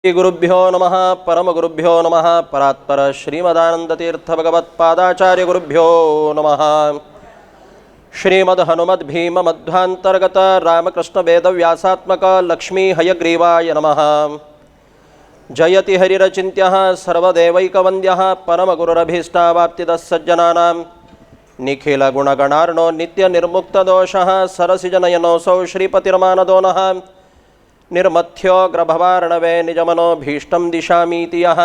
गुरुभ्यो नमः परमगुरुभ्यो नमः परात्पर श्रीमदानंदतीर्थ भगवत्पादाचार्य गुरुभ्यो नमः। श्रीमद् हनुमद् भीम मध्वांतर्गत रामकृष्ण वेद व्यासात्मक लक्ष्मी हयग्रीवाय नमः। जयति हरिरचिन्त्यः सर्वदेवैकवन्द्यः परमगुरुरभीष्टावाप्तिदः सज्जनानां निखिल गुणगणार्णो नित्यनिर्मुक्तदोषः सरसिजनयनोऽसौ श्रीपतिर्मानदो नः। निर्मथ्योग्रभवार्णवे निजमनोभीष्टं दिशामीति यः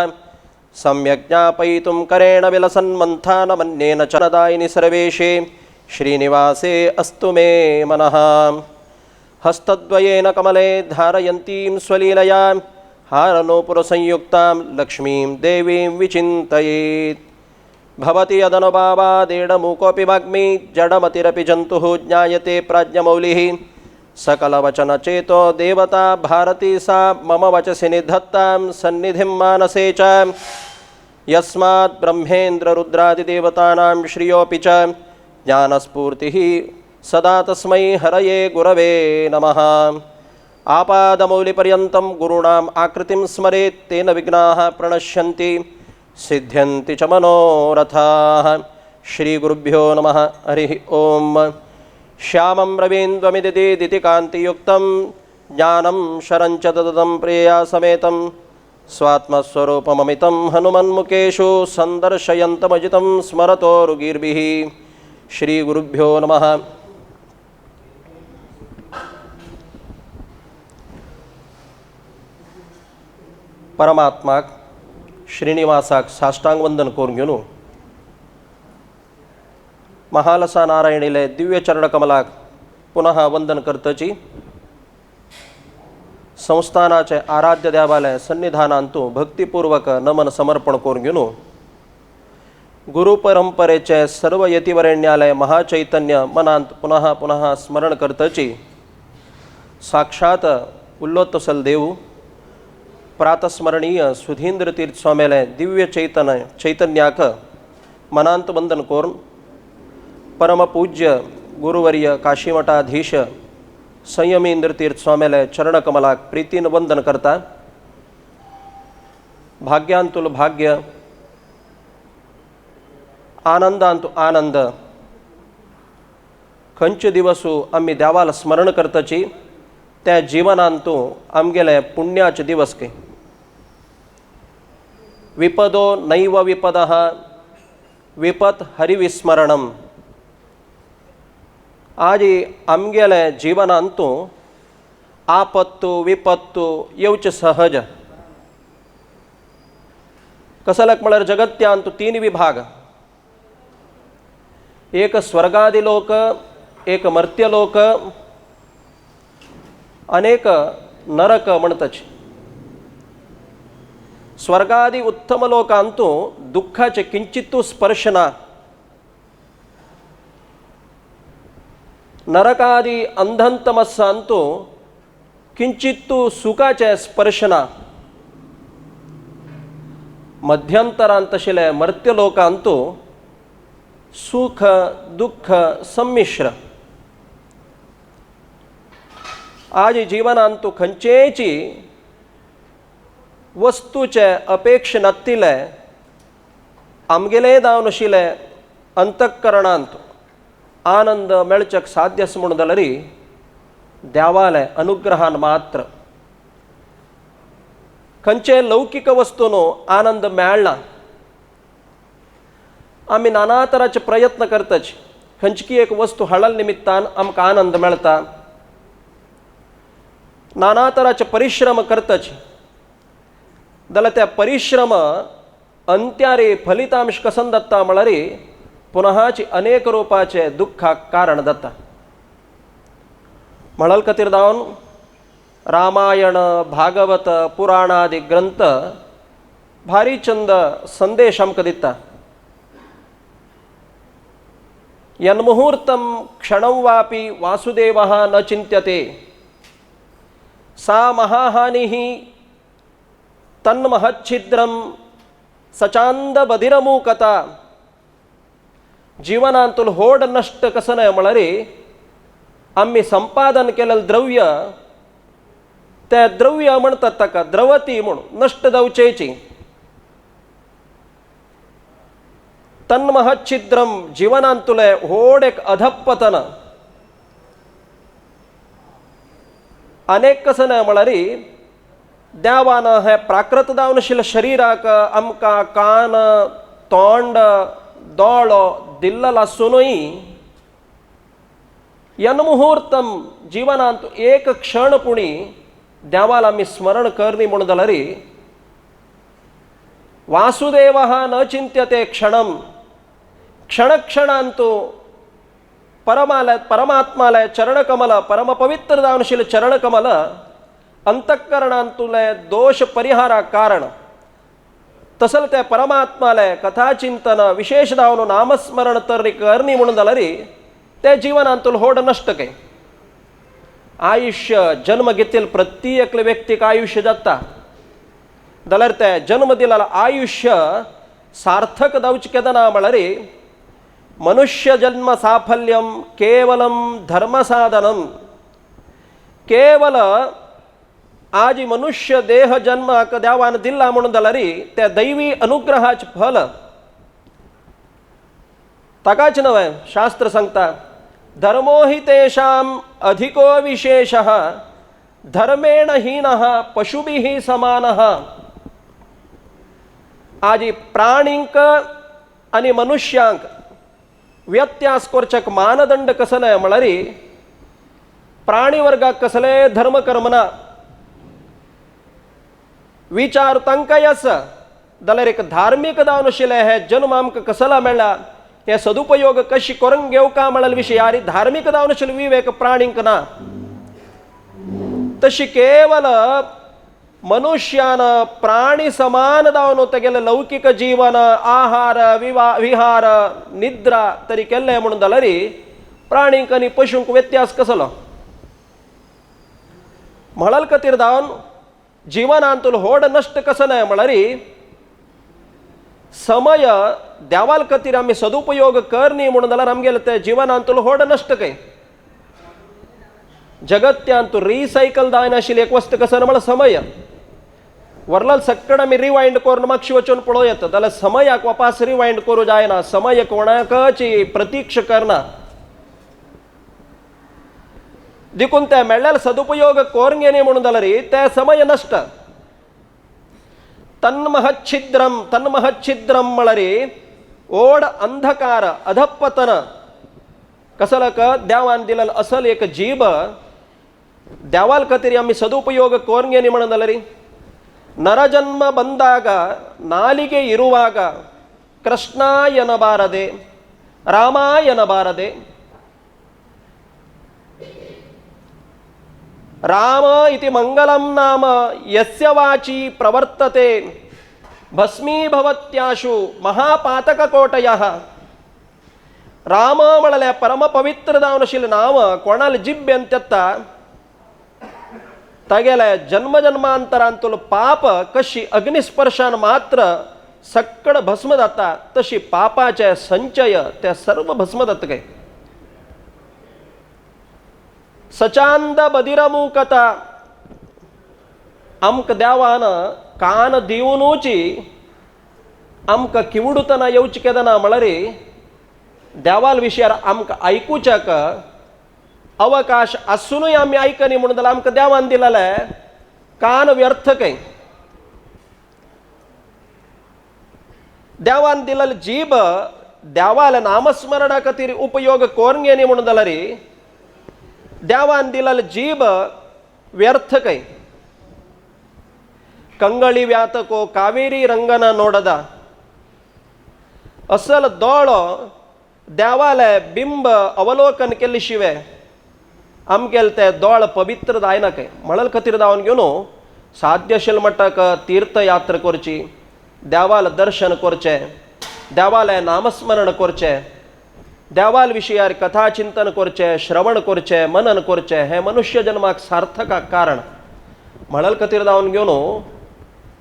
सम्यक् ज्ञापयितुं करेण विलसन्मन्थानमन्येन च नदायिनि सर्वेशे श्रीनिवासे अस्तु मे मनः। हस्तद्वयेन कमले धारयन्तीं स्वलीलया हारनूपुरसंयुक्तां लक्ष्मीं देवीं विचिन्तयेत्। भवति यदनुभावादेडमूकोऽपि वाग्मी जडमतिरपि जन्तुः ज्ञायते प्राज्ञमौलिः। सकलवचनचेतो देवता भारती सा मम वचसि निधत्तां सन्निधिं मानसे च। यस्मात् ब्रह्मेन्द्ररुद्रादिदेवतानां श्रियोऽपि च ज्ञानस्फूर्तिः सदा तस्मै हरये गुरवे नमः। आपादमौलिपर्यन्तं गुरूणाम् आकृतिं स्मरेत् तेन विघ्नाः प्रणश्यन्ति सिद्ध्यन्ति च मनोरथाः। श्रीगुरुभ्यो नमः। हरिः ओम्। श्यामं रवीन्द्रमिदिति कान्तियुक्तं ज्ञानं शरञ्च तदं प्रिया समेतं स्वात्मस्वरूपममितं हनुमन्मुखेषु सन्दर्शयन्तमजितं स्मरतोरुगीर्भिः। श्रीगुरुभ्यो नमः। परमात्माक श्रीनिवासाक साष्टांग वंदन करून घेऊन महालसा नारायणीले दिव्य चरणकमलाक पुनः वंदन करतची संस्थानाचे आराध्य देवालय सन्निधानांतू भक्तिपूर्वक नमन समर्पण करून घेऊन गुरुपरंपरेचे सर्व यतिवरेण्यालय महाचैतन्य मनांत पुनः पुनः स्मरण करतची साक्षात उल्लोत्तसल देव प्रातस्मरणीय सुधींद्र तीर्थ स्वामीले दिव्य चैतन्याक मनांत वंदन करून परमपूज्य गुरुवर्य काशीमठाधीश संयमींद्र तीर्थ स्वामीले चरणकमलाक प्रीतीन वंदन करता भाग्यांतुल भाग्य आनंदांतु आनंद खंच दिवसू आम्ही देवाला स्मरण करतची त्या जीवनांतू आमगेले पुण्याचे दिवस के विपदो नैव विपदः विपत हरिविस्मरणम। आज आमगेले जीवनांतू आपत्तू विपत्तू येवचे सहज कसलक म्हळ्यार जगत्यांतू तीन विभाग एक स्वर्गादी लोक एक मर्त्यलोक अनेक नरक म्हणतच। स्वर्गादी उत्तम लोकांतू दुःखाचे किंचितू स्पर्श ना नरकादी अंधंतमस्सांतू किंचितू सुखाचे स्पर्शना मध्यंतरांतशिले मर्त्यलोकांतू सुख दुःख संमिश्र। आज जीवनांतू खंयचेची वस्तूचे अपेक्ष नासतिले आमगेले जावन आशिल्ले अंतःकरणांत आनंद मेळचक साध्य आसा म्हणून जाल्यारी देवाले अनुग्रहान मात्र खंयचे लौकिक वस्तून आनंद मेळना। आमी नाना तराचे प्रयत्न करतच खंयची एक वस्तू हाडल निमित्तान आमकां आनंद मेळटा नाना तराचे परिश्रम करतच जाल्यार त्या परिश्रम अंत्यारे फलितांश कसन जाता म्हळ्यार पुनःची अनेक रूपाचे दुःखाक कारण जाता। म्हणल खातीर जावन रामायण भागवत पुराणादी ग्रंथ भारी चंद संदेश आमकां दिता। यन्मुहूर्तं क्षणं वापि वासुदेवः न चिंत्यते सा महाहानिः तन्महच्छिद्रं सचांद बधिरमूकता। जीवनांतून होड नष्ट कसं नाही म्हणारे आम्ही संपादन केलेलं द्रव्य ते द्रव्य म्हणतात ताका द्रवती म्हणून नष्ट जावचेची. तन्महच्छिद्रम जीवनांतुले व्हड एक अधपतन अनेक कसं नाही म्हळ्यार देवान हे प्राकृत जावन आशिल्ल्या शरिराक आमकां कान तोंड दोळो दिल्लेलो आसूनय यन्मुहूर्तम जीवनांत एक क्षण पुणी देवाला आमी स्मरण करनी म्हणून जाल्यार वासुदेव न चिंत्यते क्षणम क्षणक्षणांतू परमात्मालय चरणकमल परम पवित्र जावन आशिल्लें चरणकमल अंतःकरणांतुले दोष परिहारा कारण तसल ते परमात्मालय कथाचिंतन विशेष जावन नामस्मरण तर करनी म्हणून जाल्यार ते जीवनांतूल होड नष्ट काय. आयुष्य जन्म घेतिल्ले प्रत्येक व्यक्तीक आयुष्य जाता जाल्यार ते जन्म दिलेलं आयुष्य सार्थक जावचें केदना म्हळ्यार मनुष्य जन्म साफल्यम केवलम धर्म साधनम. केवल आज मनुष्य देह जन्माक देवान दिला म्हणून जाल्यार त्या दैवी अनुग्रहाचे फल ताकाच नव्हे. शास्त्र सांगता धर्मो हि तेषाम अधिको विशेषः धर्मेण हीनः पशुभिः समानः. आज प्राणींक आणि मनुष्यांक व्यत्यास करचक मानदंड कसले म्हळ्यार प्राणी वर्गाक कसले धर्म कर्म ना. विचार तांकांय आसा जाल्यार एक धार्मीक जावन आशिल्ले हे जन्म आमकां कसला मेळ्ळा हे सदुपयोग कशी करून घेवका म्हळ्यार विशय आनी धार्मीक जावन आशिल्ले विवेक प्राणींक ना. तशी केवल मनुष्यान प्राणी समान जावन तेगेले लौकिक जीवन आहार विहार निद्रा तरी केल्ले म्हणून जाल्यार प्राणींक आनी पशूंक व्यत्यास कसलो. म्हळ्यार खातीर जावन जीवनांतूल होड नष्ट कसं नाही म्हळ्यार समय देवाल खातीर आमी सदुपयोग करनी म्हणून जाल्यार आमगेले ते जीवनांतूल होड नष्ट काय. जगत्यांतू रिसायकल जायना आशिल्ली एक वस्त कसं म्हळ्यार समय. वरलाल सक्कड आमी रिवायंड करून मागशी वचून पळोवं येता जाल्यार समयाक वापस रिवायंड करूं जायना. समय कोणाकच प्रतीक्षा करना देखून ते मेळ्ळेले सदुपयोग करून घेनी म्हणून जाल्यार ते समय नष्ट. तन्महच्छिद्रम म्हळ्यार ओड अंधकार अधपतन कसलक देवान दिलेलो असल एक जीब देवाल खातीर आमी सदुपयोग करून घेनी म्हणून जाल्यार ನರಜನ್ಮ ಬಂದಾಗ ನಾಲಿಗೆ ಇರುವಾಗ ಕೃಷ್ಣ ಎನ್ನಬಾರದೆ ರಾಮ ಎನ್ನಬಾರದೆ. ರಾಮ ಇತಿ ಮಂಗಲಂ ನಾಮ ಯಸ್ಯ ವಾಚಿ ಪ್ರವರ್ತತೆ ಭಸ್ಮೀಭವತ್ಯಾಶು ಮಹಾಪಾತಕ ಕೋಟಯಃ. ರಾಮ ಮಳಲೆ ಪರಮ ಪವಿತ್ರದಾವನಶೀಲ ನಾಮ ಕೊಣಲ್ ಜಿಬ್ಬೆ ಅಂತೆತ್ತ तागेले जन्म जन्मांतरांतूल पाप कशी अग्निस्पर्शान मात्र सक्कड भस्म जाता तशी पापाचे संचय ते सर्व भस्म जाता काय. सचांद बदिरमुकता आमक देवान कान दिवनूची आमक किवडुतना येवची केदना म्हळ्यार देवाल विशयार आमकां आयकुच्याक अवकाश असूनय आमी आयकनी म्हणून जाल्यार आमकां देवान दिलेले कान व्यर्थ काय. देवान दिलेली जीब देवाले नामस्मरणा खातीर उपयोग करून घेनी म्हणून जाल्यार देवान दिलेली जीब व्यर्थ काय. कंगळी व्यातको कावेरी रंगन नोडದ असल दोळो देवाले बिंब अवलोकन केल्ले शिवाय आमगेले ते दोळ पवित्र जायना काय. म्हळ्यार खातीर जावन घेवन साध्य आशिल्ले मट्टाक तीर्थयात्रा करची, देवाल दर्शन करचें, देवाले नामस्मरण करचें, देवाल विशयार कथा चिंतन करचें, श्रवण करचें, मनन करचें हें मनुष्य जन्माक सार्थकाक कारण. म्हळ्यार खातीर जावन घेवन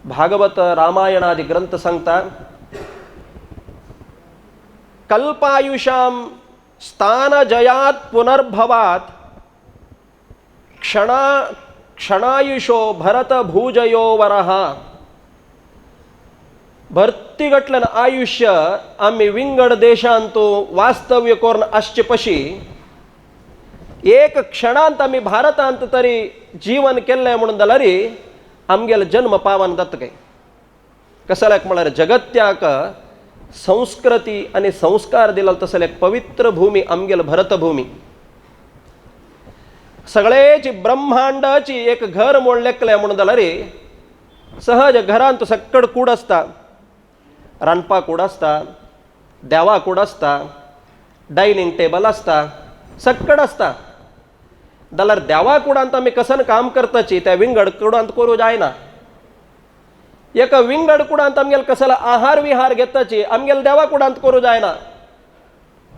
भागवत रामायण आदी ग्रंथ सांगता कल्पायुषां स्थान जयात पुनर्भवात क्षणायुषो भरत भूजयो वरह. भरतीगटलन आयुष्य आम्ही विंगड देशांतो वास्तव्य करून आश्चपशी एक क्षणांत आम्ही भारतांत तरी जीवन केल्ले म्हणून जाल्यारी आमगेल जन्म पावन जाता काय. कसल्याक म्हळ्यार जगत्याक संस्कृती आणि संस्कार दिला तसले एक पवित्र भूमी आमगेल भरतभूमी. सगळेची ब्रह्मांडाची एक घर म्हूण लेखले म्हणून जाल्यारी सहज घरांत सक्कड कूड आसता, रांदपा कूड आसता, देवा कूड आसता, डायनिंग टेबल आसता, सक्कड आसता. जाल्यार देवा कुडांत आमी कसन काम करताची त्या विंगड कुडांत करूं जायना. एका विंगड कुडांत आमगेल कसला आहार विहार घेताची आमगेल देवा कुडांत करूं जायना.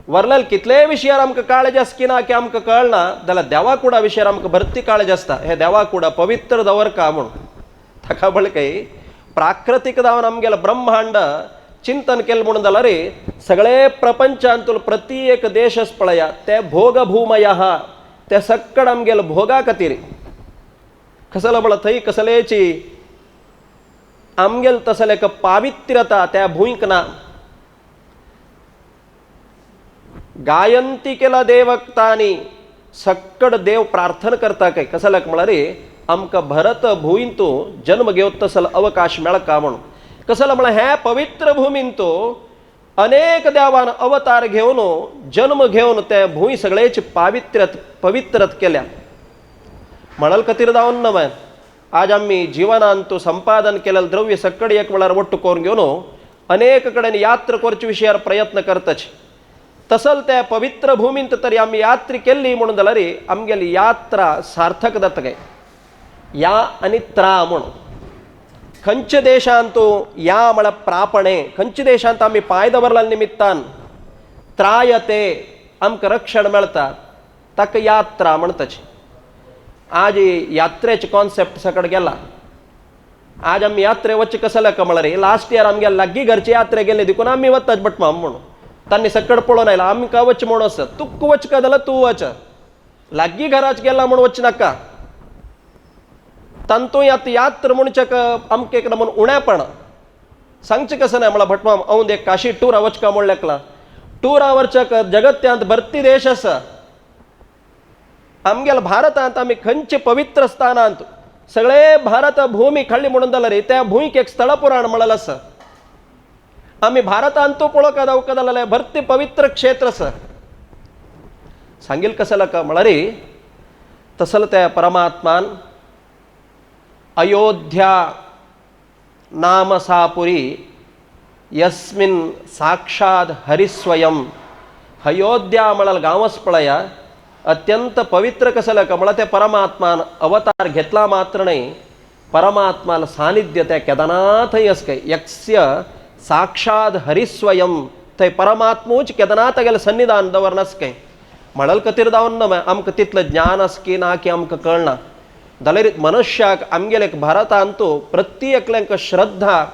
वरलेल कितलेय विशयार आमकां काळजी आसकिना की आमकां कळना जाल्यार देवा कुडा विशयार आमकां भरती काळजी आसता. हे देवा कुडा पवित्र दवरका म्हूण. ताका बळकय प्राकृतीक जावन आमगेल ब्रह्मांड चिंतन केलें म्हणून जाल्यार सगळे प्रपंचांतून प्रति एक देश पळया ते भोगभूमय आहा ते सक्कड आमगेल भोगा खातीर. कसलो म्हळ्यार थंय कसलेची आमगेल तसले एक पावित्र्यता त्या भूंयक ना. गायंती केला देवक्तांनी सक्कड देव प्रार्थना करता काय. कसल्याक म्हळ्यार आमकां भरत भूंयतू जन्म घेवंक तसलो अवकाश मेळका म्हणून. कसलो म्हळ्यार हे पवित्र भूमींतू अनेक देवान अवतार घेवन जन्म घेवन ते भूंय सगळेची पवित्रत केल्या. म्हणल खातीर जावन न्हय आज आम्ही जीवनांतू संपादन केलेलं द्रव्य सक्कड एक वेळार वट्टू करून घेवन अनेक कडेन यात्रा करचे विशयार प्रयत्न करताचे. तसल त्या पवित्र भूमींत तरी आम्ही यात्रा केल्ली म्हणून जाल्यार आमगेली यात्रा सार्थक जाता काय. या आनी त्रा म्हणून खंयच्या देशांतू या म्हळ्यार प्रापणे खंयच्या देशांत आमी पांय दवरल्या निमित्तान त्रायते आमकां रक्षण मेळटा ताका यात्रा म्हणटाची. आज यात्रेचे कॉन्सेप्ट सकड गेला. आज आमी यात्रे वच्चे कसल्या म्हळ्यार लास्ट इयर आमगे लागीं घरचे यात्रे गेले देखून आमी वताच बटमा म्हणून तांणी सकड पळोवन आयला आमकां वच म्हणून आसा. तुक वच का जाल्यार तूं वच, लागीं घराच गेला म्हूण वच नाका. तांतूय आतां यात्रा म्हणचेक आमकां एक म्हणून उणेपण सांगचें कशें ना म्हळ्यार भटमाम हांव एक काशी टुरा वचका म्हूण लेखला. टुरा वरचेक जगत्यांत भरती देश आसा. आमगेल भारतांत आमी खंयचे पवित्र स्थानांत सगळे भारत भूमी खाल्ली म्हणून जाल्यार त्या भूंयक एक स्थळ पुराण म्हणलेलें आसा. आमी भारतांतू पळोवका जावका जाल्यार भरती पवित्र क्षेत्र आसा. सांगील कशें लाका म्हळ्यार तसल त्या परमात्मान अयोध्या नाम सा पुरी यस्मिन साक्षात हरिस्वयं. अयोध्या म्हळ्यार गांवच पळया अत्यंत पवित्र कसं का म्हळ्यार ते परमात्मान अवतार घेतला मात्र नाही परमात्माला सानिध्य त्या केदारनाथय आस काय. यक्ष्य साक्षात हरिस्वयं थंय परमात्मूच केदारनाथ गेले सन्निधान दवरनास काय. म्हळल खातीर जावन ना आमकां तितलें ज्ञान आस की ना की आमकां कळना जाल्यार मनुष्याक आमगेले एक भारतांतू प्रत्येकल्यांक श्रद्धा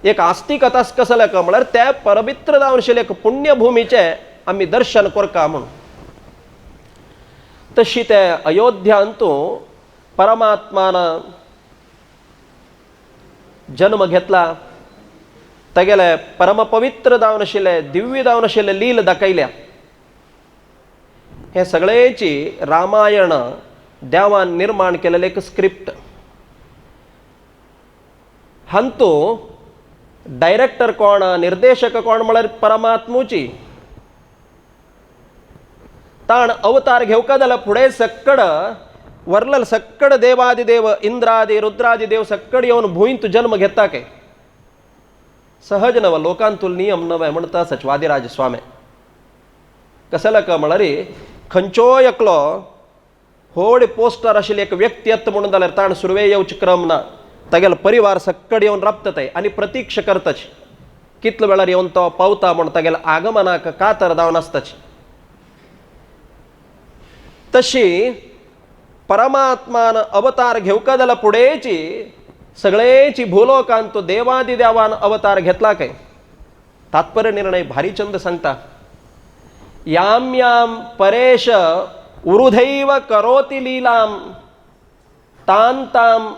एक आस्तिकता आस कसले का म्हळ्यार त्या पवित्र जावन आशिल्ले एक पुण्यभुमीचे आमी दर्शन करका म्हणून. तशी त्या अयोध्यांतू परमात्मान जन्म घेतला. तेगेले परमपवित्र जावन आशिल्ले दिव्य जावन आशिल्ले लील दाखयल्या. हे सगळेची रामायण देवान निर्माण केलेले एक स्क्रिप्ट. हंतू डायरेक्टर कोण निर्देशक कोण म्हळ्यार परमात्मूची. ताण अवतार घेवका जाल्यार फुडें सक्कड वरलेल सक्कड देवादिदेव इंद्रादी रुद्रादी देव सक्कड येवन भूंयत जन्म घेता काय. सहज नव लोकांतूल नियम नवे म्हणटा सचवादिराज स्वामी. कसले का म्हळ्यार खंयचो एकलो व्हड पोस्टर आशिल्ली एक व्यक्ती येता म्हणून जाल्यार ताण सुरवे येवचे क्रम ना. तागेलो परिवार सक्कड येवन राबता आनी प्रतीक्षा करताची कितले वेळार येवन तो पावता म्हूण तागेल्या आगमनाक कातर जावन आसताची. तशी परमात्मान अवतार घेवका जाल्यार फुडेची सगळेची भूलोकांत देवादिदेवान अवतार घेतला काय. तात्पर्य निर्णय भारी चंद सांगता. याम याम परेश उरुधैव करोति लीलाम तान ताम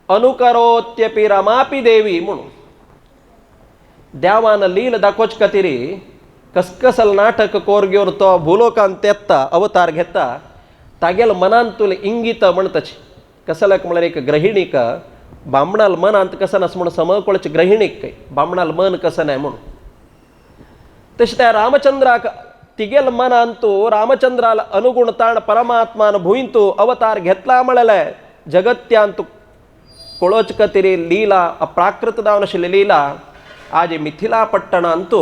अनुकरोत्यपि रमापि देवी म्हणून देवान लील दाखोच खातीर कसकसल नाटक कोरग्योर तो भूलोकांत येता अवतार घेता तागेल मनान तुला इंगीत म्हणतच कसलक म्हळ्यार एक ग्रहिणीक बामणाल मन अंत कसं नस म्हणून समकळच ग्रहिणीक काय बामणाल मन कसं नाही म्हणून तशें त्या रामचंद्राक तिगेल मन अंतू रामचंद्राला अनुगुण ताण परमात्मान भुंयतू अवतार घेतला म्हळ्यार जगत्यांतू कोळोच कतिरी लीला अप्राकृत जावन आशिल्ली लीला आज मिथिला पट्टणांतू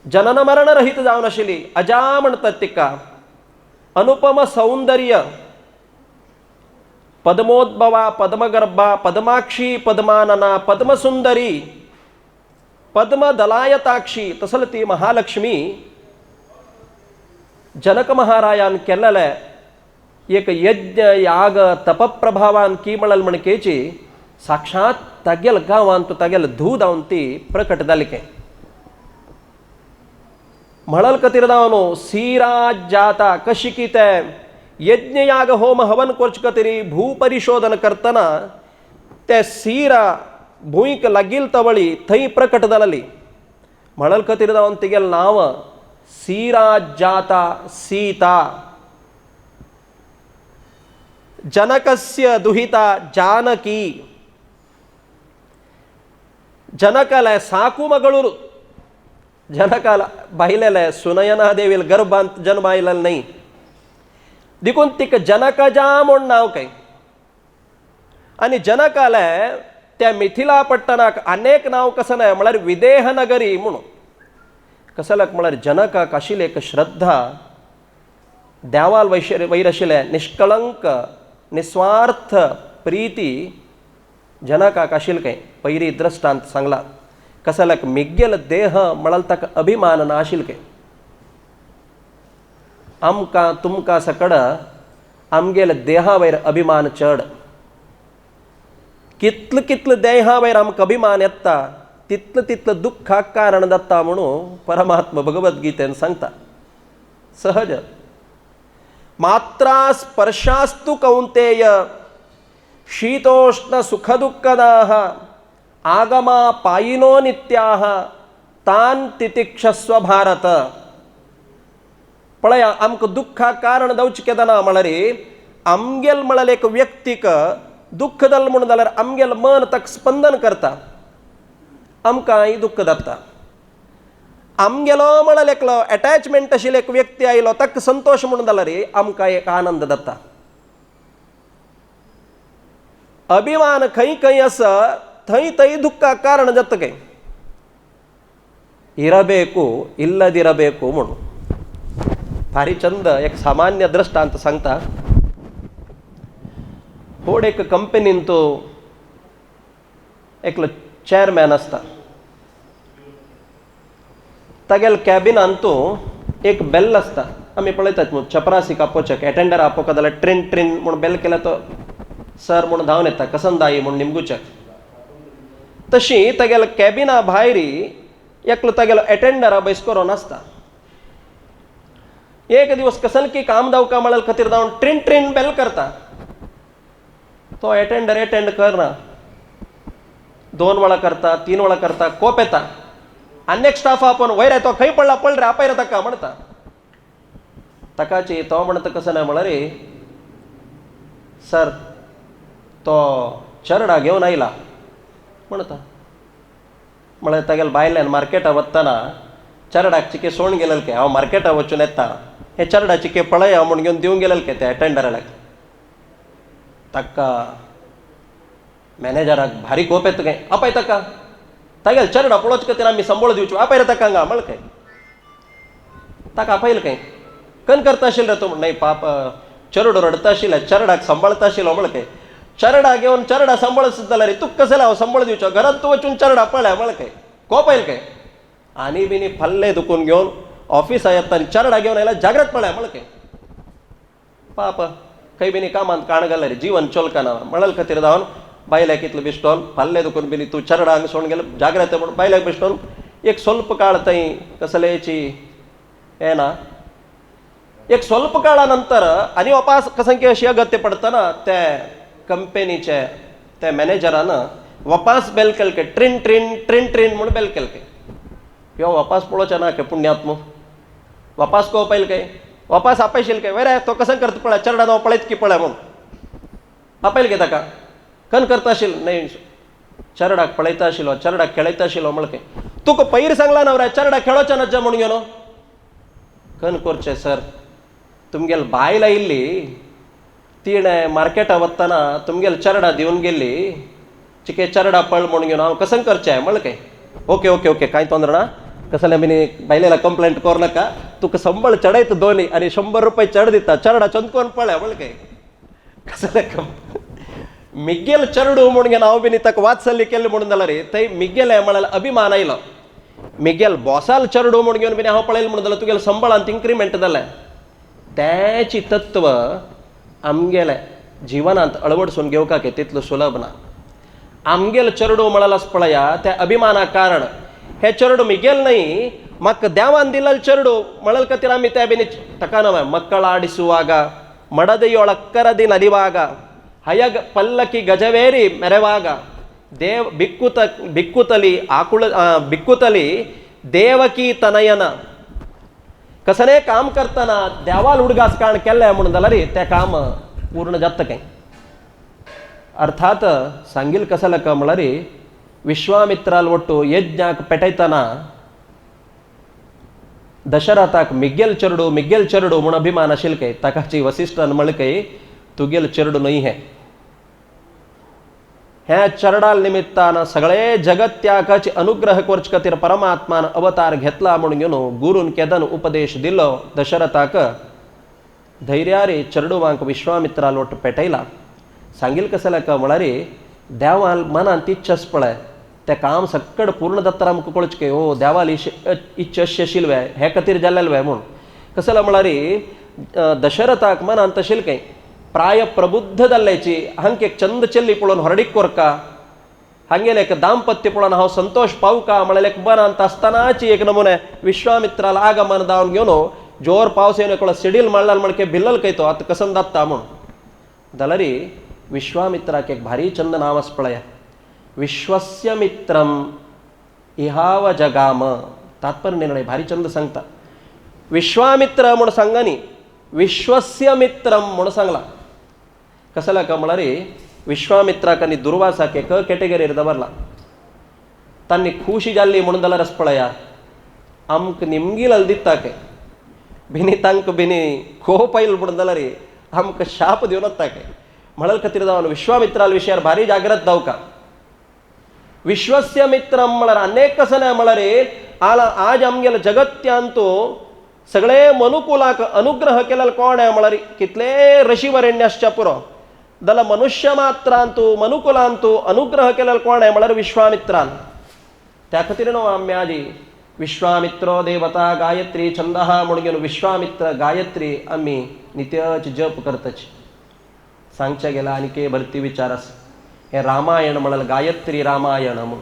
जनन मरण रहित जावन आशिल्ली अजा म्हणटात तिका अनुपम सौंदर्य पद्मोद्भवा पद्मगर्भा पद्माक्षी पद्मानना पद्मसुंदरी पद्मदलायताक्षी तसल ती महालक्ष्मी जनक महारायान केल्लेले एक यज्ञ याग तपप्रभावान की म्हणल म्हणकेची साक्षात तागेल गांवांत तागेल धू जावन ती प्रकट जाली काय म्हणल कतिर जावन सीराज जाता कशी की ते यज्ञ याग होम हवन कोर्च कतरी भूपरिशोधन करतना ते सीरा भूंयक लागील तवळी थंय प्रकट जाली म्हणल कतिर जावन तिगेल नांव सीरा जाता सीता जनकस्य दुहिता जानकी जनकले साकू मಗಳೂರು जनकाला बायलेले सुनयना देवील गर्भांत जन्म आयलेलो नाही देखून तिका जनकजा म्हूण नांव काय आनी जनकाले त्या मिथिला पट्टणाक अनेक नांव कसं नाही म्हळ्यार विदेह नगरी म्हणून कसलक म्हळ्यार जनकाक आशिल्ली एक श्रद्धा देवाल वैर आशिल्ले निष्कळंक निस्वार्थ प्रीती जनकाक आशिल्ली काय पयरी दृश्टांत सांगला कसलक मिग्गेल देह म्हळ्यार ताका अभिमान ना आशिल्लो काय आमकां तुमकां सकड आमगेल देहा वयर अभिमान चड कितल कितल देहा वयर आमकां अभिमान येता तितल तितल दुख्खाक कारण जाता म्हणून परमात्मा भगवद्गीतेन सांगता सहज मात्रा स्पर्शास्तु कौंतेय शीतोष्ण सुखदुःखदाः आगमा पायिनो नित्याः तान तितिक्षस्व भारत पळया आमकां दुख्खाक कारण जावचें केदना म्हळ्यार आमगेल म्हळ्यार एक व्यक्तीक दुःख जालें म्हणून जाल्यार आमगेल मन ताका स्पंदन करता आमकांय दुःख जाता आमगेलो म्हळ्यार एकलो अटॅचमेंट आशिल्लो एक व्यक्ती आयलो ताका संतोष म्हणून जाल्यार आमकां एक आनंद जाता अभिमान खंय खंय आसा थंय थंय दुःखाक कारण जाता काय इरबेकू इल्लदिरबेकू म्हणून भारी चंद एक सामान्य दृष्टांत सांगता थोड एक कंपनीन तो एकलो चेअरमॅन आसता तागेल कॅबिनांतू एक बेल आसता आमी पळयतात न्हू चपरासी आपोवचें अटेंडर आपोवंक जाल्यार ट्रेन ट्रेन म्हूण बेल केल्यार तो सर म्हूण धांवन येता कसंद आई म्हूण निमगुचें तशी तागेल कॅबिना भायर एकलो तागेलो अटेंडर बस करून आसता एक दिवस कसल की काम जावका म्हळ्यार खातीर जावन ट्रेन ट्रेन बेल करता तो अटेंडर अटेंड करना 2 वळां करता 3 वळां करता कोप येता आनी एक स्टाफ आपण वयर तो खंय पडला पळ रे आपय रे ताका म्हणटा ताकाची तो म्हणटा कसं नाही म्हळ्यार सर तो चरडा घेवन आयला म्हणटा म्हळ्यार तागेल बायल्यान मार्केटां वतना चरडाक चिके सोडून गेलेले के हांव मार्केटां वचून येता हे चरडा चिके पळया म्हूण घेवन दिवंक गेलेले के त्या अटेंडराक ताका मॅनेजराक भारी कोप येता काय आपय ताका तागेल चरडा पळोवचे खातीर आमी सांबाळ दिवच्यो आपय रे ताका हांगा म्हळ काय ताका आपयलें काय कन करता आशिल्लो रे तो नाही पाप चरडो रडता आशिल्लो चरडाक सांबाळता आशिल्लो म्हळ काय चरडा घेवन चरडा सांबाळत जाल्यार तुका कसले हांव सांबाळ दिवच्यो घरांत तूं वचून चरडा पळया म्हळ काय कोप आयले काय आनी बिनी फल्ले दुखून घेवन ऑफिसा येता आनी चरडा घेवन आयला जाग्रत पळया म्हळ काय पाप खंय बिनी कामांत काण घाल्यार जीवन चलकना म्हळ्यार खातीर जावन बायल्याक इतलो बिश्टोन फाल्ले दुखून बिनी तूं चरडा हांगा सोडून गेलो जाग्रत म्हणून बायल्याक बिश्टोन एक स्वल्प काळ थंय कसलेची हें ना एक स्वल्प काळानंतर आणि वापस कसंकी अशी अगत्य पडताना त्या कंपनीच्या त्या मॅनेजरानं वापस बेल केलके ट्रिन ट्रिन ट्रिन ट्रिन म्हणून बेल केलके किंवा वापस पळोवचे ना के पुण्यात्म वापस को पळयल काय वापस आपयशील काय वेरे तो कसं करता पळय चरडा नाव पळयत की पळय म्हणून आपयल गे ताका कन करता आशिल नाही चरडाक पळयता आशिल्लो चरडाक खेळयता आशिल्लो म्हणके तुका पयर सांगला नवऱ्या चरडाक खेळोवचे नज्जा म्हणून गेलो कन करचें सर तुमगेल बायल आयिल्ली तिणें मार्केटा वतना तुमगेल चरडा दिवन गेल्ली चिके चरडा पळ म्हणून घेवन हांव कसं करचें म्हणलें काय ओके ओके ओके कांय तोंदर ना कसले आमी बायलेला कंप्लेंट कर नाका तुका संबळ चडयता दोनी आनी 100 रुपये चड दिता चरडा चंदकोन पळय म्हणलें काय कसले मिग्गेल चरडू म्हणून घेवन हांव बीन ताका वात्सल्य केल्लें म्हणून जाल्यार थंय मिग्गेले म्हळ्यार अभिमान आयलो मिग्गेल बॉसाल चरडू म्हणून घेवन बीन हांव पळयलें म्हणून जाल्यार तुगेले संबळांत इन्क्रिमेंट जालें त्याची तत्व आमगेले जिवनांत अळवडसून घेवपाक तितलो सुलभ ना आमगेल चरडू म्हळालास पळया त्या अभिमाना कारण हे चरडू मिगेल नाही म्हाका देवान दिलेले चरडू म्हळल खातीर आमी त्या बीन ताका नव्हे ಮಕ್ಕಳಾಡಿಸುವಾಗ ಮಡದೆಯೊಳಕ್ಕರದಿ ನಲಿವಾಗ ಹಯಗ ಪಲ್ಲಕ್ಕಿ ಗಜವೇರಿ ಮೆರೆವಾಗ ಬಿಕ್ಕುತಲಿ देवकी तनयन कसले काम करताना देवाल उडगास कारण केल्लें म्हणून जाल्यार तें काम पूर्ण जाता काय अर्थात सांगिल कसले का म्हळ्यार विश्वामित्राल ಒಟ್ಟು यज्ञाक पेटयतना दशरथाक मिग्गेल चरडू म्हणून अभिमान आशिल काय ताकाची वसिष्ठान म्हळें काय तुगेल चरडू न्हय हे चरडाल निमित्तान सगळे जगत्याकाचे अनुग्रह करचे खातीर परमात्मान अवतार घेतला म्हणून घेवन गुरून केदन उपदेश दिलो दशरथाक धैर्यारे चरडूवांक विश्वामित्राल ಒಟ್ಟು पेटयला सांगिल कसले का म्हळ्यार देवाल मनांत इच्छस पळय तें काम सक्कड पूर्ण जाता आमकां कळचें ओ देवाल इच्छा अशी आशिल्ले हे खातीर जाल्ले म्हूण कसले म्हळ्यार दशरथाक मनांत आशिल्लें काय प्राय प्रबुद्ध जाल्ल्याची हांक एक चंद चल्ली पळोवन हरडीक कोरका हांगेले एक दाम्पत्य पळोवन हांव संतोष पावका म्हळ्यार एक मनांत आसतनाची एक नमुने विश्वामित्राल आगमन दावन घेवन जोर पावस येवन एकलो सिडील मारला म्हणके भिल्लल काय तो आतां कसं जाता म्हूण जाल्यार विश्वामित्राक एक भारी चंद नाव आस पळया विश्वस्य मित्रम इहाव जगाम तात्पर्य निर्णय भारी चंद सांगता विश्वामित्र म्हूण सांगनी विश्वस्य मित्रम म्हूण सांगला कसला का म्हळ्यार विश्वामित्राक आनी दुर्वासाक एक कॅटेगरीर दवरला तांणी खुशी जाल्ली म्हणून जाल्यार पळया आमकां निमगिल दिता काय बिनी तांकां बिनी खूप आयिल्लो म्हणून जाल्यार आमकां शाप दिवन वता काय म्हळ्यार खातीर जावन विश्वामित्राल विशयार भारी जागृत जावका विश्वस्य मित्रम म्हळ्यार अनेक कसं नाही म्हळ्यार आज आमगेले जगत्यांतू सगळे मनुकुलाक अनुग्रह केलेलो कोण आहे म्हळ्यार कितले ऋषिवरेण्य आसच्या पुरो जाल्यार मनुष्य मात्रांतू मनुकुलांतू अनुग्रह केलेलो कोण आहे म्हळ्यार विश्वामित्रान त्या खातीर न्हू आमी आजी विश्वामित्रो देवता गायत्री छंदः म्हणून घेवन विश्वामित्र गायत्री आमी नित्यच जप करतच सांगचे गेला आनी भरती विचार आसा हे रामायण म्हळ्यार गायत्री रामायण म्हणून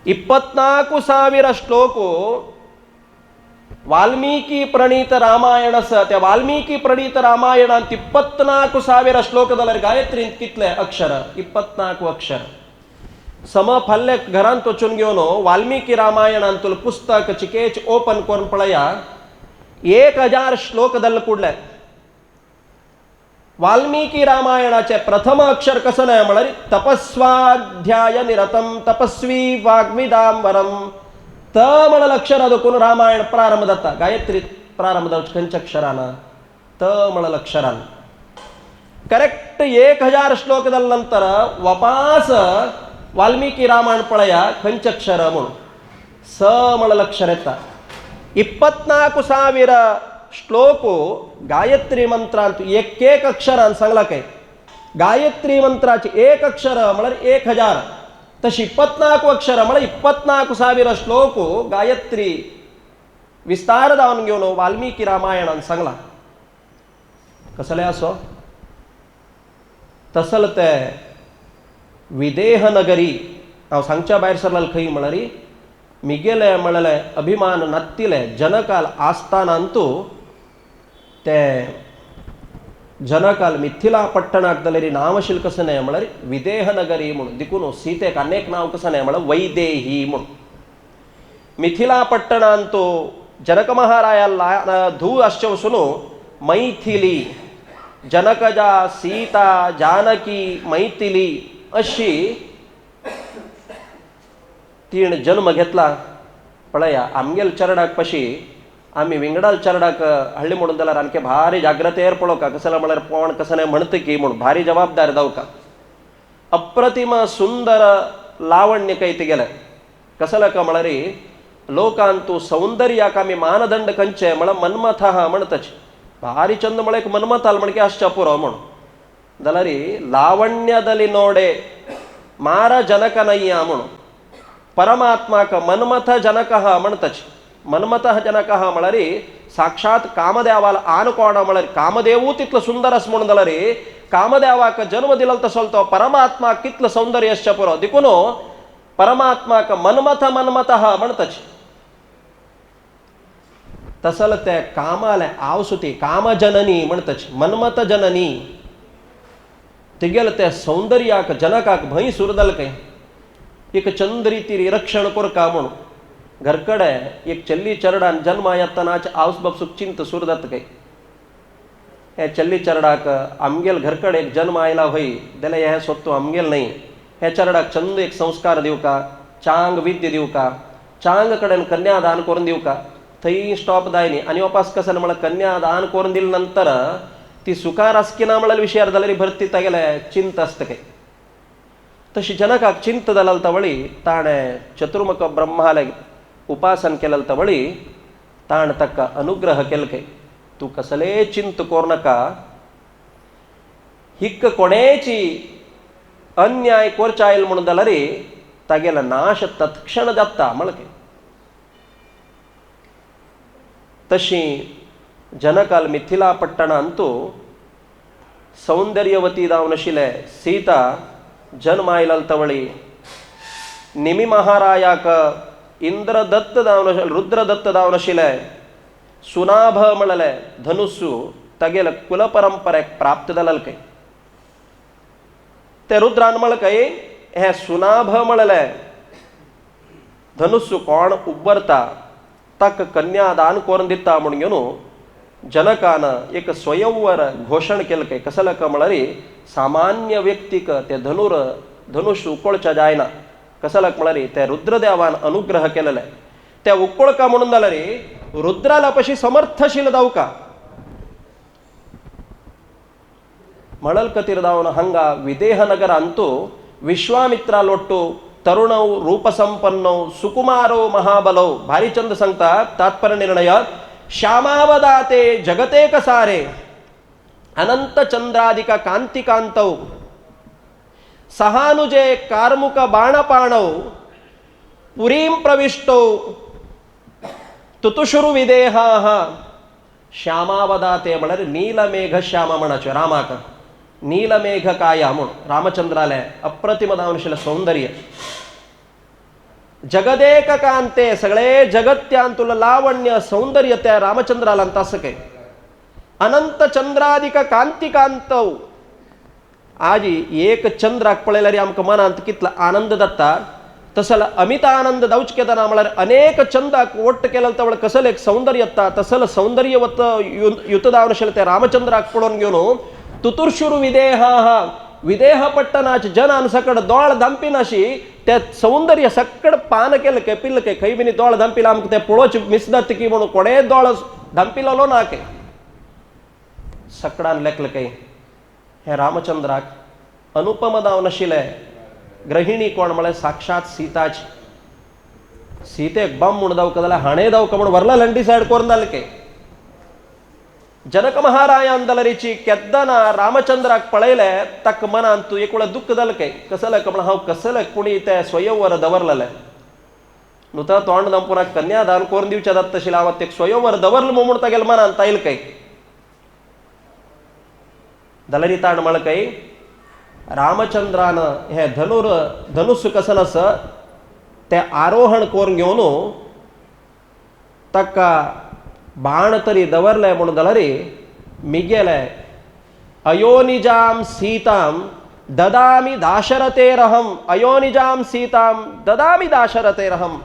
24,000 श्लोक वाल्मीकी प्रणीत रामायण आसा त्या वाल्मीकी प्रणीत रामायणांत 24,000 श्लोक जाल्यार गायत्रींत कितले अक्षर 24 अक्षर समफाल्ले घरांत वचून घेवन वाल्मीकी रामायणांतूल पुस्तक चिकेच ओपन करून पळया 1000 श्लोक जाल्ले कुडले वाल्मीकी रामायणाचे प्रथम अक्षर कसं नाही म्हळ्यार तपस्वाध्याय निरतम तपस्वी वाग्विदांबरम त म्हळ्यार अक्षर अदकून रामायण प्रारंभ जाता गायत्री प्रारंभ जावचे खंयच्या अक्षरान त म्हळ्यार अक्षरान करेक्ट 1000 श्लोक जाल्या नंतर वापस वाल्मीकी रामायण पळया खंयचे अक्षर म्हणून स म्हळ्यार अक्षर येता 24,000 श्लोक गायत्री मंत्रांत एक अक्षरान सांगला काय गायत्री मंत्राचे एक अक्षर म्हळ्यार 1000 तशी 24 अक्षर म्हळ्यार 24,000 श्लोक गायत्री विस्तार जावन घेवन वाल्मीकी रामायणान सांगला कसले असो तसल ते विदेह नगरी हांव सांगच्या भायर सरला खंय म्हळ्यार मिगेले म्हणले अभिमान नत्तिले जनकाल आस्थानांतू ते जनकाल मिथिला पट्टणाकदलरी नामशील कसं नाही म्हळ्यार विदेहनगरी म्हणून दिकून सीतेक अनेक नाव कसं नाही म्हळ्यार वैदेही म्हणून मिथिला पट्टणांतू जनक महारायाला धू अश्चवसून मैथिली जनकजा सीता जानकी मैथिली अशी 3 जन्म घेतला पळया आमगेल चरडाक पशी आम्ही विंगडाल चरडाक हळ्ळी म्हणून जाल्यार आणखी भारी जाग्रतेर पळोवका कसं म्हळ्यार कोण कसं नाही म्हणत की म्हणून भारी जबाबदार जावका अप्रतिम सुंदर लावण्य कैत गेले कसं का म्हळ्यार लोकांतू सौंदर्याक आम्ही मानदंड कंचे म्हळ्यार मन्मथ म्हणतच भारी चंद म्हळ्यार मन्मथाल म्हणके अश्च पुरो म्हणून जाल्यार लावण्यದಲ್ಲಿ ನೋಡೆ मार जनकनಯ್ಯ म्हणून परमात्माक मन्मथ जनक म्हणतच मन्मथ जनक म्हळ्यार साक्षात कामदेवाला आनकोण म्हळ्यार कामदेवू तितलो सुंदर अस म्हणून जाल्यार कामदेवाक जन्म दिलो तसो तो परमात्मा कितलो सौंदर्य अश्च पुरो देखून परमात्माक मन्मथ मन्मथ म्हणतच तसल ते कामाले आवसुती कामजननी म्हणतच मन्मथ जननी तिगेल ते सौंदर्याक जनकाक भंय सुरदल काय एक चंद्रीती रक्षण कोरका म्हणून घरकडे एक चल्ली चरडान जन्म येतनाच आवसबाब सुचिंत सुरदत काय हे चल्ली चरडाक आमगेल घरकडे एक जन्म आयला होई जाल्यार हे स्वतः आमगेल नाही हे चरडाक चंद एक संस्कार दिवका चांग विद्य दिवका चांग कडेन कन्यादान करून दिवका थंय स्टॉप जायनी आनी वापस कसं म्हळ्यार कन्यादान करून दिले नंतर ती सुकार आसकिना म्हळ्यार विशयार जाल्यार भरती तागेले चिंत आसता काय तशी जनकाक चिंत जाल्यार तवळी ताणें चतुर्मुख ब्रह्माले उपासन केलें तवळी ताण ताका अनुग्रह केलो काय तूं कसले चिंत कोर नाका हिक्क कोणेची अन्याय कोरचा आयल म्हणून जाल्यार तागेलो नाश तत्क्षण जाता म्हळ्यार काय तशी जनकाल मिथिला पट्टणांतू सौंदर्यवती जावन आशिल्ले सीता जन्म आयलाल तवळी निमी महारायाक इंद्रदत्त जावन रुद्रदत्त जावन आशिल्ले सुनाभ म्हणले धनुस्सू तागेले कुलपरंपरेक प्राप्त जालें काय ते रुद्रान म्हळें काय हे सुनाभ म्हणले धनुस्सू कोण उब्बरता ताका कन्यादान करून दिता म्हणून घेवन जनकान एक स्वयंवर घोषण केलं काय कसं का म्हळ्यार सामान्य व्यक्तीक ते धनुष उकोळच्या जायना कसं म्हळ्यार ते रुद्रदेवान अनुग्रह केलेले त्या उकोळका म्हणून जाल्यार रुद्राला पशी समर्थशील जावका म्हणल कतीर जावन हांगा विदेहनगरांतू विश्वामित्रालोट्टू तरुणौ रूपसंपन्नौ सुकुमारो महाबलौ भारी चंद सांगता तात्पर्य निर्णय श्यामावदाते जगते कसारे अनंत चंद्रादिक कांतिकांतौ सहानुजे कार्मुक बाणपाणौ पुरीं प्रविष्टौ तुतुशुरु विदेहाः श्यामावदाते म्हळ्यार नीलमेघ श्याम म्हणाचे रामाक नीलमेघ काया म्हणून रामचंद्राले अप्रतिम दावनशिल सौंदर्य जगदेक कांते सगळे जगत्यांतुल लावण्य सौंदर्य त्या रामचंद्राला तसके अनंत चंद्रादिक कांतिकांतौ आज एक चंद्राक पळयल्यार आमकां मनांत कितलो आनंद जाता तसल अमित आनंद जावचे केदाना म्हळ्यार अनेक चंदाक वट्ट केलें तवळ कसलं एक सौंदर्य येता तसल सौंदर्यवत युत जावन आशिल्लें त्या रामचंद्राक पळोवन घेवन तुतुर्शुरु विदेहाः विदेह पट्टनाच जनान सकड दोळ धांपिनाशी ते सौंदर्य सकड पान केलं के पिल्ल के खंय बिनी दोळ धांपिला आमकां ते पळोवच मिस जाता की म्हणून कोणे दोळ धांपिलो ना के सकडान लेखल के हे रामचंद्राक अनुपम जावन आशिल्लें गृहिणी कोण म्हळ्यार साक्षात सीताची सीतेक बम म्हूण जावका जाल्यार हाणें जावका म्हूण वरला डिसायड करून जालें के जनक महारायान जाल्यारीची केद्दाना रामचंद्राक पळयले ताका मनांत तूं एक वेळ दुख्ख जालें काय कसलें म्हणून हांव कसलें कुणी ते स्वयंवर दवरलेलें नुता तोंड दंपुराक कन्यादान करून दिवचें जाता तशें हांव ते स्वयंवर दवरलें म्हणून तागेले मनांत आयलें काय जाल्यार ताण म्हळें काय रामचंद्रान हे धनुस कसं आस ते आरोहण करून घेवन ताका बाण तरी दवरले म्हणून जाल्यार मिगेले अयोनिजाम सीताम ददामी दाशरथेरहम अयोनिजाम सीताम ददामी दाशरथेरहम.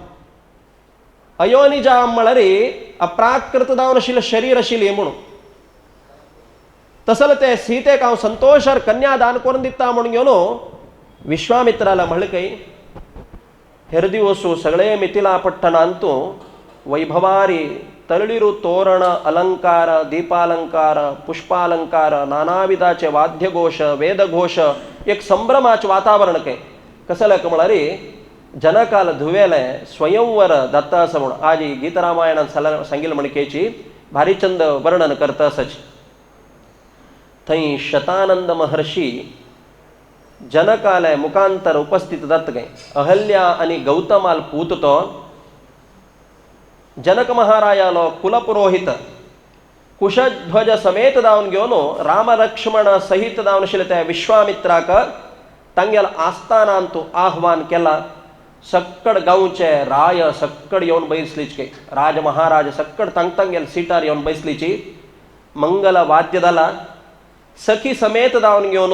अयोनिजाम म्हळ्यार अप्राकृत जावन आशिल्लें शरीर आशिल्लें म्हणून. तसले ते सीतेक हांव संतोषार कन्या दान करून दिता म्हणून घेवन विश्वामित्राला म्हणलें कई हेर दिवसू सगळे मिथिला पट्टणांतू वैभवारी तळिरू तोरण अलंकार दीपालंकार पुष्पालंकार नानाविधाचे वाद्यघोष वेदघोष एक संभ्रमाचे वातावरण काय कसं म्हळ्यार जनकाल धुवेले स्वयंवर दत्ता असं म्हणून आज ही गीतरामायणान सांगिल म्हणकेची भारी चंद वर्णन करता असच. थंय शतानंद महर्षी जनकाले मुखांतर उपस्थित जात गए. अहल्या आणि गौतमाल पूत तो जनक महारायालो कुलपुरोहित कुशध्वज समेत जावन घेवन राम लक्ष्मण सहित जावन आशिल्ले त्या विश्वामित्राक तांगेल आस्थानांतू आह्वान केला. सक्कड गांवचे राय सक्कड येवन बैसलीचे राज महाराज सक्कड तांगेल सिटार येवन बैसलीची मंगल वाद्य जाला. सखी समेत जावन घेवन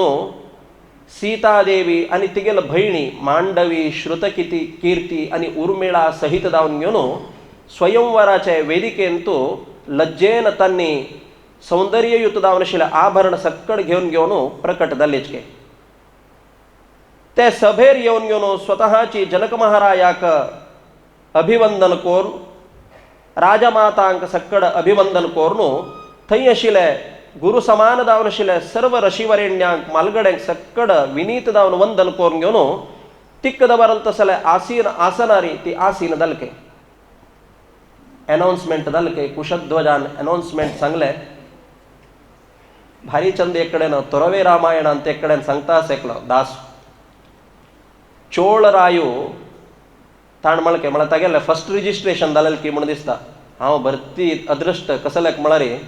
सीतादेवी आणि तिगेल भयणी मांडवी श्रुतकिती कीर्ती आणि उर्मिळा सहित जावन घेवन स्वयंवराचे वेदिकेंतू लज्जेन तांणी सौंदर्ययुत जावन आशिल्ले आभरण सक्कड घेवन प्रकट जाल्लेचे. ते सभेर येवन घेवन स्वतःची जनक महारायाक अभिवंदन करून राजमातांक सक्कड अभिवंदन करून थंय आशिल्ले गुरु समान जावन आशिल्ले सर्व ऋषीवरेण्यांक मालगड्यांक सक्कड विनीत जावन वंदन करून घेवन तिक्क दवरल तसले आसीन आसनारी ती आसीन जालके. अनाउन्समेंट जालके कुशध्वजान अनाउन्समेंट सांगले. भारी चंद एक कडेन तोरवे रामायणान ते कडेन सांगता सेकलो दास चोळ रायो ताण म्हणके म्हळ्यार तागेलें फर्स्ट रिजिस्ट्रेशन जालें की म्हण दिसता. हांव भरती अदृश्ट कसलेक म्हळ्यार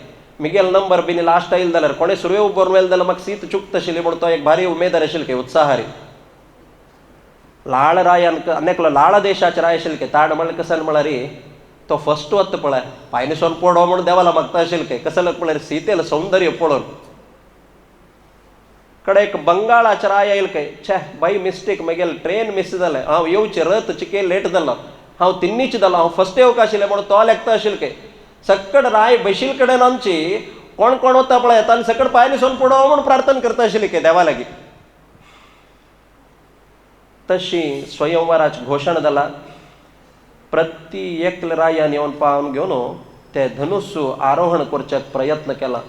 मिगेल नंबर बीन लास्ट आयिल्लो जाल्यार कोणें सुरवे उबोवन व्हेलें जाल्यार म्हाका सीट चुकत आशिल्ली म्हणून तो एक भारी उमेद आशिल्लो की उत्साहारी लाळ रायान अनेकलो लाळ देशाचे राय आशिल्ले की ताण म्हळ्यार कसन म्हळ्यार तो फर्स्ट वत पळय पायनेसोन पडो म्हणून देवाला मागता आशिल्लो की कसलेक म्हळ्यार सीतेल सौंदर्य पळोवन कडेक बंगाळाचे राय येयल काय छे बाय मिस्टेक म्हगेल ट्रेन मिस जालें हांव येवचें रथ चिके लेट जालो हांव तिन्नीच जालो हांव फर्स्ट येवंक आशिल्लें म्हणून तो लेखता आशिल्लो काय सक्कड राय बशील कडेन आमची कोण कोण वता पळय येता आनी सकड पांय न्हिसून पडो म्हणून प्रार्थना करता आशिल्ली काय देवा लागीं. तशी स्वयंवराची घोशणा जाला. प्रती एकल्या रायान येवन पावन घेवन ते धनुस्सू आरोहण करच्याक प्रयत्न केला.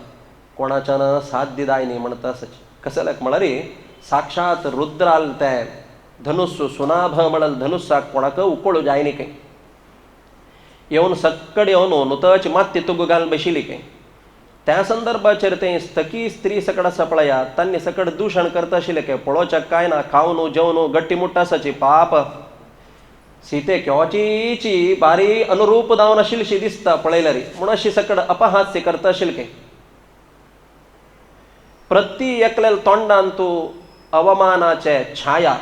कोणाच्यान साध्य जाय न्ही म्हणटा आसच. कसल्याक म्हळ्यार साक्षात रुद्राल ते धनुस्सू सुनाभ म्हळ्यार धनुस्साक कोणाक उकोळ जाय न्ही काय. येवन सक्कड येवन नुतच मात्य तुग घालून बशिल्ली काय. त्या संदर्भाचेर ते स्थकी स्त्री सकड आसा पळया तांणी सकड दूषण करता आशिल्ले काय पळोवच्याक काय ना खावन जेवन गट्टी मुट्टा आसाची पाप. सीते केवचीची बारी अनुरूप जावन आशिल्लीशी दिसता पळयल्यार म्हणून अशी सकड अपहास्य करता आशिल्ले काय. प्रती एकलेल तोंडान तूं अवमानाचे छाया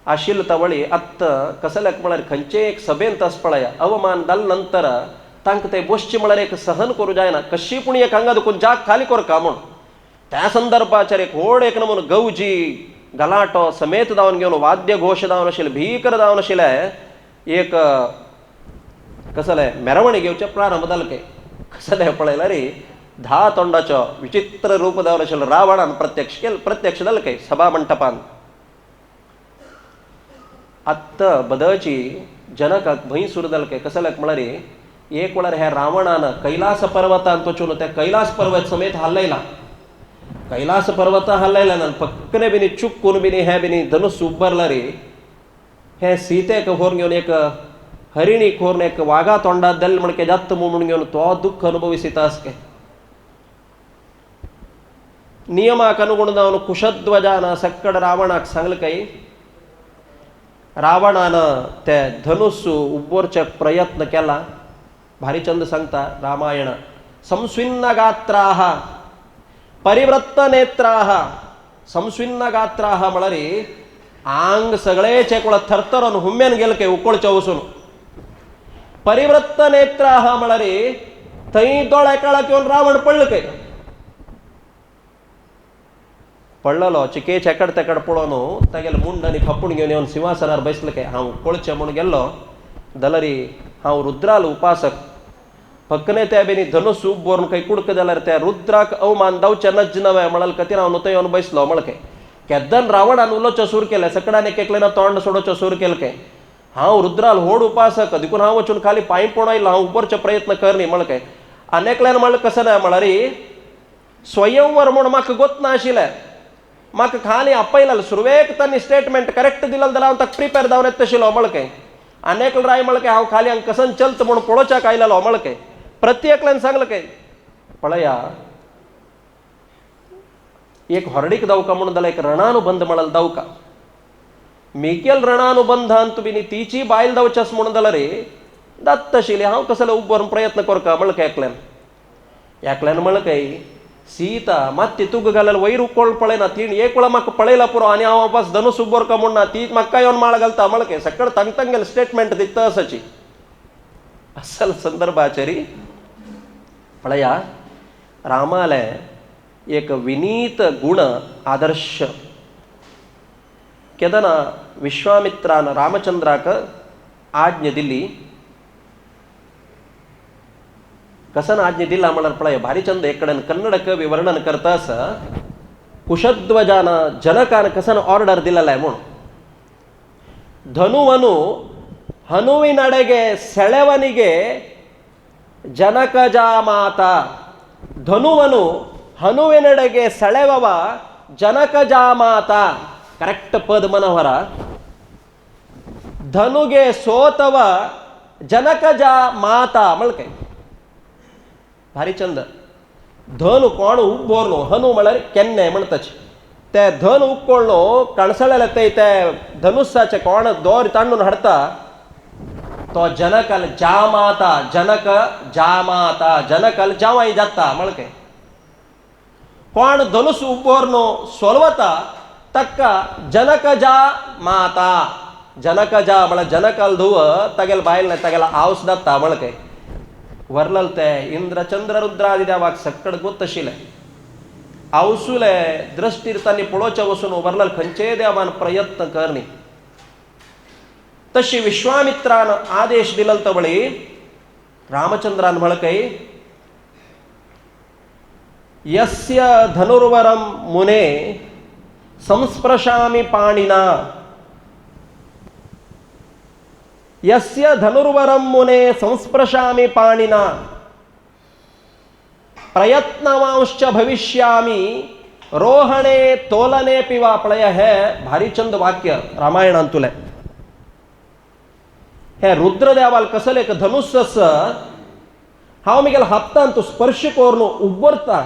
आशिल्ल तवळी अत्त कसल्याक म्हळ्यार खंयचे एक सभेंत आस पळया अवमान जाले नंतर तांकां ते गोश्टी म्हळ्यार एक सहन करूं जायना कशी पूण एक हांगा दुखून जाग खाली करका म्हूण त्या संदर्भाचेर एक व्हड एक नमून गवजी गलाटो समेत जावन घेवन वाद्य घोश जावन आशिल्ले भीकर जावन आशिल्ले एक कसले मेरवणी घेवचे प्रारंभ जाले काय. कसले पळयल्यार 10 तोंडाचो विचित्र रूप जावन आशिल्लो रावणान प्रत्यक्ष जालें काय सभा मंटपान. आत्त बदळची जनकाक भंय सुरू जालें काय. कसल्याक म्हळ्यार एक वेळार ह्या रावणान कैलास पर्वतांत वचून त्या कैलास पर्वत समेत हल्लयला. कैलास पर्वत हल्लयला ना पक्कने बिनी चुकून बिनी हे बिनी धनुस उब्बरला रे हे सीतेक व्हरून घेवन एक हरिणी व्हरून एक वाघा तोंडात दल म्हणके जात्त म्हणून घेवन तो दुःख अनुभविसीत आस काय. नियमाक अनुगुण जावन कुशध्वजान सक्कड रावणाक सांगलें काय रावणान ते धनुस्सू उब्बोरच्याक प्रयत्न केला. भारी चंद सांगता रामायण संस्विन्न गात्राह परिवृत्त नेत्राह संस्विन्न गात्राह म्हळ्यार आंग सगळे चेकोळा थरथरोन हुम्यान गेल के उकोळच्या वसून परिवृत्त नेत्र हा म्हळारी थंय दोळ्या काळाक येवन रावण पडलं काय पडलेलो चिके चेकड तेकड पळोवन तेगेले मुंड आनी खपून घेवन येवन सिंहासनार बसले काय हांव कोळचें म्हूण गेल्लो जाल्यार हांव रुद्राल उपासक फकने त्या बेनी धनुस उब बोरून काही कुडक जाल्यार त्या रुद्राक अवमान जावचें नज नवे म्हणाल खातीर हांव नुतो येवन बसलो म्हळ काय केद्दन रावणान उलोवचो सूर केले सकडान एकलेना तोंड सोडोवचो सूर केले काय हांव रुद्राल व्हड उपासक देखून हांव वचून खाली पांय पडून आयलो हांव उबरचो प्रयत्न करनी म्हळ काय आनेकल्यान म्हणलें कशें ना म्हळ्यार स्वयंवर म्हूण म्हाका गोत नाशिल्लें म्हाका खाली आपयलें सुरवेक तांणी स्टेटमेंट करेक्ट दिलें जाल्यार हांव ताका प्रिपेर जावन येता तशिल्लो म्हळ काय अनेक राय म्हळ काय हांव खाली हांगा कसन चलत म्हूण पळोवच्याक आयलेलो म्हळ काय प्रत्येकल्यान सांगलें काय पळया एक हॉर्डीक दावका म्हणून जाल्यार एक रणानुबंध म्हणाल दावका मिकेल रणानुबंधान तुमी न्ही तिची बायल दावचेस म्हणून जाल्यार जात तशिल्ली हांव कसले उबोरून प्रयत्न करता म्हळ काय एकल्यान म्हळ काय सीता मात तुग घाल्यार वयर उकोळ पळयना ती एक वेळा म्हाका पळयला पुरो आनी हांव वापस धनुस उबोरका म्हणना ती म्हाका येवन माळ घालता म्हळ काय सकड तंगेल स्टेटमेंट दिता असाची असल संदर्भाचेरी पळया रामाले एक विनीत गुण आदर्श केदना विश्वामित्रान रामचंद्राक आज्ञा दिली कसन आज्ञा दिला म्हळ्यार पळय भारी चंद एक कडेन कन्नड कवी वर्णन करता आसा कुशध्वजान जनकान कसन ऑर्डर दिलेले म्हूण ಧನುವನು ಹನುವಿನಡೆಗೆ ಸೆಳೆವನಿಗೆ ಜನಕಜ ಮಾತ ಧನುವನು ಹನುವಿನಡೆಗೆ ಸೆಳೆವವ ಜನಕಜ ಮಾತ ಕರೆಕ್ಟ್ ಪದ ಮನೋಹರ ಧನುಗೆ ಸೋತವ ಜನಕಜ ಮಾತ ಮಳ್ಕೆ भारी चंद धन कोण उब्बोरलो हनु म्हळ्यार केन्ने म्हणटाचे ते धन उक्कोळलो कणसळेले ते धनुस्साचे कोण दोर तांडून हाडता तो जनकल जामाता जनक जामाता जनकल जावाई जाता म्हळके कोण धनुस उब्बोरनो सोलवता तक्का जनक जा माता जनक जा म्हळ्यार जनकल धुव तगेल बायलने तगेला हावस जाता म्हळके वर्लल ते इंद्र चंद्र रुद्रादि देवाक सक्कड गोत्तशिले आवसुले दृष्टीर तांणी पळोवचे वचून वर्लल खंयचेय देवान प्रयत्न करनी तशी विश्वामित्रान आदेश दिलल तवळी रामचंद्रान म्हळकय यस्य धनुर्वरम मुने संस्पृशामि पाणिना यस्य धनुर्वरम मुने संस्पृशामि पाणिना प्रयत्नवांश्च भविष्यामि रोहणे तोलने पिवा पळय हे भारी चंद वाक्य रामायणान तुले हे रुद्रदेवाल कसले एक धनुस हांव मिगेल हातान तूं स्पर्श करून उब्बरता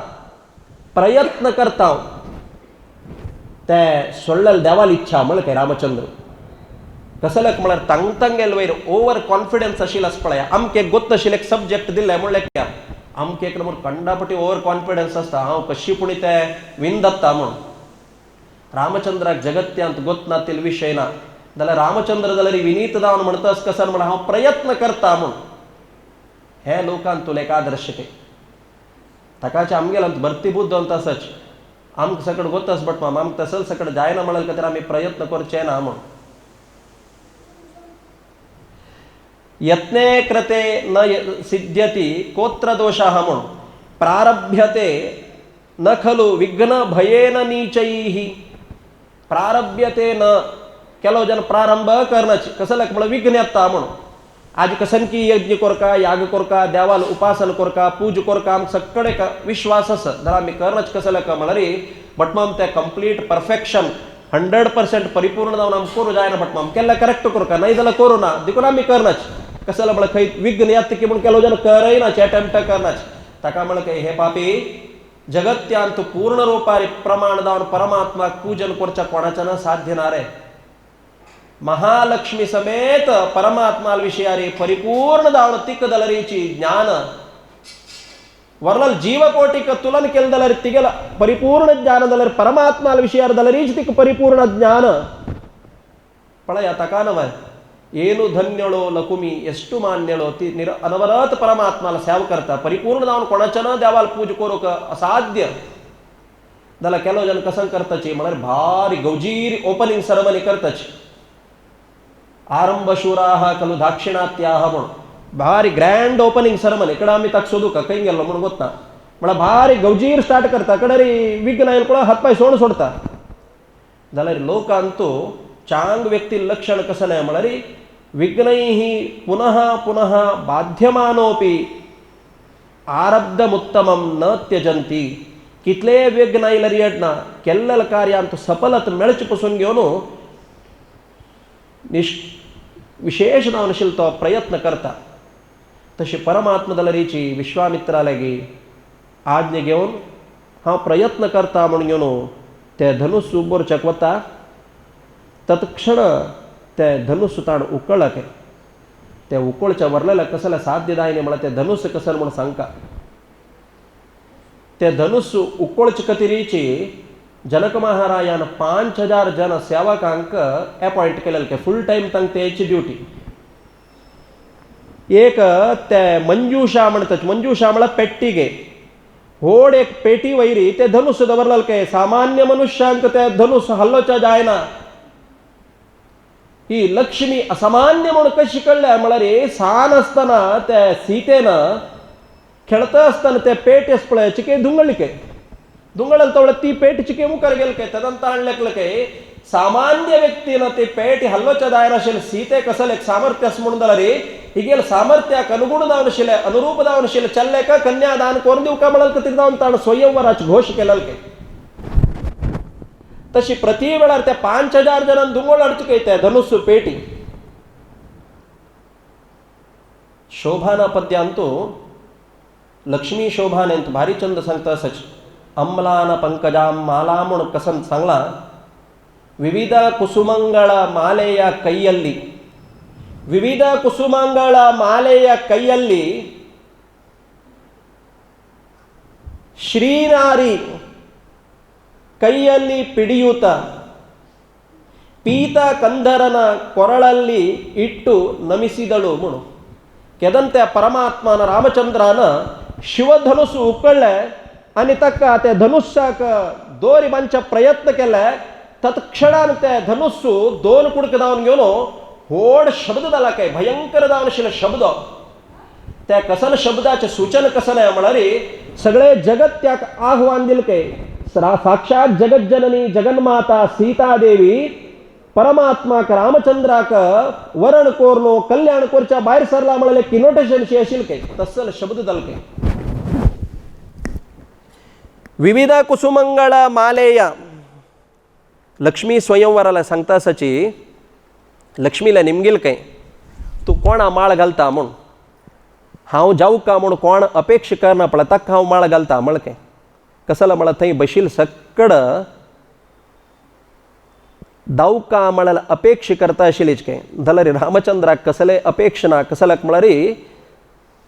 प्रयत्न करता ते सोडलेले देवाल इच्छा म्हळके रामचंद्र कसलक म्हळ्यार तंगेल वयर ओवर कॉन्फिडन्स आशिल्लो पळय आमके गोत्त आशिल्ले एक सब्जेक्ट दिल्ले म्हणले क्या आमके एक नंबर कंडापटी ओवर कॉन्फिडन्स आसता हांव कशी पुणी ते विन दत्ता म्हूण रामचंद्राक जगत्यांत गोत नातील विशय ना जाल्यार रामचंद्र जाल्यार विनीत जावन म्हणटास कसन म्हण हांव प्रयत्न करता म्हूण हे लोकांत तुले एक आदर्श के ताकाचे आमगेल भरती बुद्ध अंत आसच आमकां सकड गोतस बट आमकां तसल सकड जायना म्हळ्यार खातीर आमी प्रयत्न करचे ना म्हूण यत्ने कृते न सिद्ध्यति कोत्र दोषः म्हूण प्रारभ्यते न खलु विघ्न भयेन नीचैः प्रारभ्यते न ಕೆಲವು ಜನ ಪ್ರಾರಂಭ करनाची कसलक म्हळ्यार विघ्न येता म्हूण आज कसनकी यज्ञ कोरका याग कोरका देवाल उपासन कोरका पूज कोरका आमकां सकड एक विश्वास आसा जाल्यार आमी करनाच कसलक म्हळ्यार बट मग ते कंप्लीट परफेक्शन 100% परिपूर्ण जावन आमकां करूं जायना बट मग केल्ले करेक्ट कोरका नाही जाल्यार करूं ना देखून आमी करनाच कसले म्हळ्यार खंय विघ्न येता की म्हूण केलो जन करयनाच अटेम्प्ट करनाच ताका म्हळ्यार हे पापी जगत्यांत पूर्ण रूपार प्रमाण जावन परमात्माक पूजन करच्या कोणाच्यान साध्य ना रे महालक्ष्मी समेत परमात्मा विषयारी परिपूर्ण जावन तिक दलरीची ज्ञान वर्णल जीवकोटिक तुलन केल जाल्यार तिगेल परिपूर्ण ज्ञान जाल्यार परमात्मा विषयार दलरीच तिक परिपूर्ण ज्ञान ಪಳಯ ತಕಾನವ ಏನು ಧನ್ಯಳೋ ಲಕುಮಿ ಎಷ್ಟು ಮಾನ್ಯಳೋ ಅನವರತ ಪರಮಾತ್ಮಾಲ ಸೇವ करता परिपूर्ण जावन कोणाच्या देवाला पूज करूक असाध्य जाल्यार केलो जन कसं करताची म्हळ्यार भारी गवजीर ओपनिंग सेरेमनी करताची आरंभ शूराह खलु दाक्षिणात्याह म्हणून भारी ग्रँड ओपनिंग सेरेमनी इकडे आम्ही ताक सोदू का काही गेलो म्हणून गोत्ता म्हळ्यार भारी गवजीर स्टार्ट करता कडरी विघ्न येईल कोणा हातपाय सोडता जाल्यार लोकांतू चांग व्यक्ती लक्षण कसं नाही म्हळ्यार विघ्नैः पुनः पुनः बाध्यमानोपि आरब्धमुत्तमं न त्यजंती कितले विघ्न आयलरी येडना केल्लेलं कार्य आमचं सफलत मेळच पसून घेवन विशेष नावनशील तो प्रयत्न करता तशी परमात्मा दलरीची विश्वामित्रालागी आज्ञे घेवन हांव प्रयत्न करता म्हणून घेवन ते धनुस उबोरच्याक वता तत्क्षण ते धनुस ताण उकळक ते उकळच्या वरलेल्या कसल्या साध्य जायने म्हळ्यार ते धनुस कसं म्हणून सांगता ते धनुस उकळचे कतिरीची जनक महाराजान 5000 जन सेवकांक अपॉइंट केलेले के फुल टाइम तांकां तेची ड्युटी एक ते मंजुषा म्हणटात मंजुषा म्हळ्यार पेट्टी गे व्हड एक पेटी वयरी ते धनुस दवरलेले के सामान्य मनुष्यांक ते धनुस हल्लोच्या जायना ही लक्ष्मी असामान्य म्हणून कशी कळल्या म्हळ्यार सान असताना त्या सीतेन खेळता असताना ते पेट येस पळय चिके दुंगळिके दुंगळल तवळ ती पेट चिके मुखार गेल के तदंत आणलेके सामान्य व्यक्तीनं ते पेट हल्लोच्या दायन आशिल्ले सीते कसल एक सामर्थ्य आस म्हणून जाल्यार हिगेल सामर्थ्याक अनुगुण जावन आशिल्ले अनुरूप जावन आशिल्ले चल्लेक कन्यादान कोरून दिवका म्हळ्यार कितें जावन ताण स्वयंवराची घोश केलेले तशी प्रति वेळार त्या 5000 जणांना दुंगोळ हाडची ते धनुस पेटी शोभाना पद्यांतू लक्ष्मी शोभानेंत भारी चंद सांगता सच अम्लान पंकजाम माला म्हणून कसन सांगला विविध कुसुमंಗಳ ಮಾಲೆಯ ಕೈಯಲ್ಲಿ ವಿವಿಧ ಕುಸುಮಂಗಳ ಮಾಲೆಯ ಕೈಯಲ್ಲಿ ಶ್ರೀನಾರಿ ಕೈಯಲ್ಲಿ ಪಿಡಿಯೂತ ಪೀತ ಕಂದರನ ಕೊರಳಲ್ಲಿ ಇಟ್ಟು ನಮಿಸಿದಳು ಮುಣು ಕೆದಂತೆ ಪರಮಾತ್ಮನ ರಾಮಚಂದ್ರನ ಶಿವಧನುಸ್ಸು ಉಕ್ಕಳ್ಳೆ आणि तक्का ते धनुष्याक दोरी बांधच्या प्रयत्न केले तत्क्षणान ते धनुस्सु दोन कुडक जावन घेवन व्हड शब्द जाला काय भयंकर जावन आशिल्ले शब्द त्या कसन शब्दाचे सूचन कसन आहे म्हळ्यार सगळे जगत त्याक आव्हान दिले काय साक्षात जगत जननी जगन्माता सीता देवी परमात्माक रामचंद्राक वरण कोरनो कल्याण कोरच्या बाहेर सरला म्हळ्यार किनोटेशन शी आशिल्ले काय तसल शब्द जाले काय विविध कुसुमंಗಳ ಮಾಲೆಯ लक्ष्मी स्वयंवराला सांगता सची लक्ष्मीला निमगेल काय तू कोणा माळ घालता म्हूण हांव जाऊ का म्हूण कोण अपेक्ष करना पळय ताका हांव माळ घालता म्हळ काय कसला म्हळ्यार थंय बशील सक्कड दावका म्हळ्यार अपेक्ष करता आशिल्लीच काय जाल्यार रामचंद्राक कसले अपेक्ष ना कसल्याक म्हळ्यार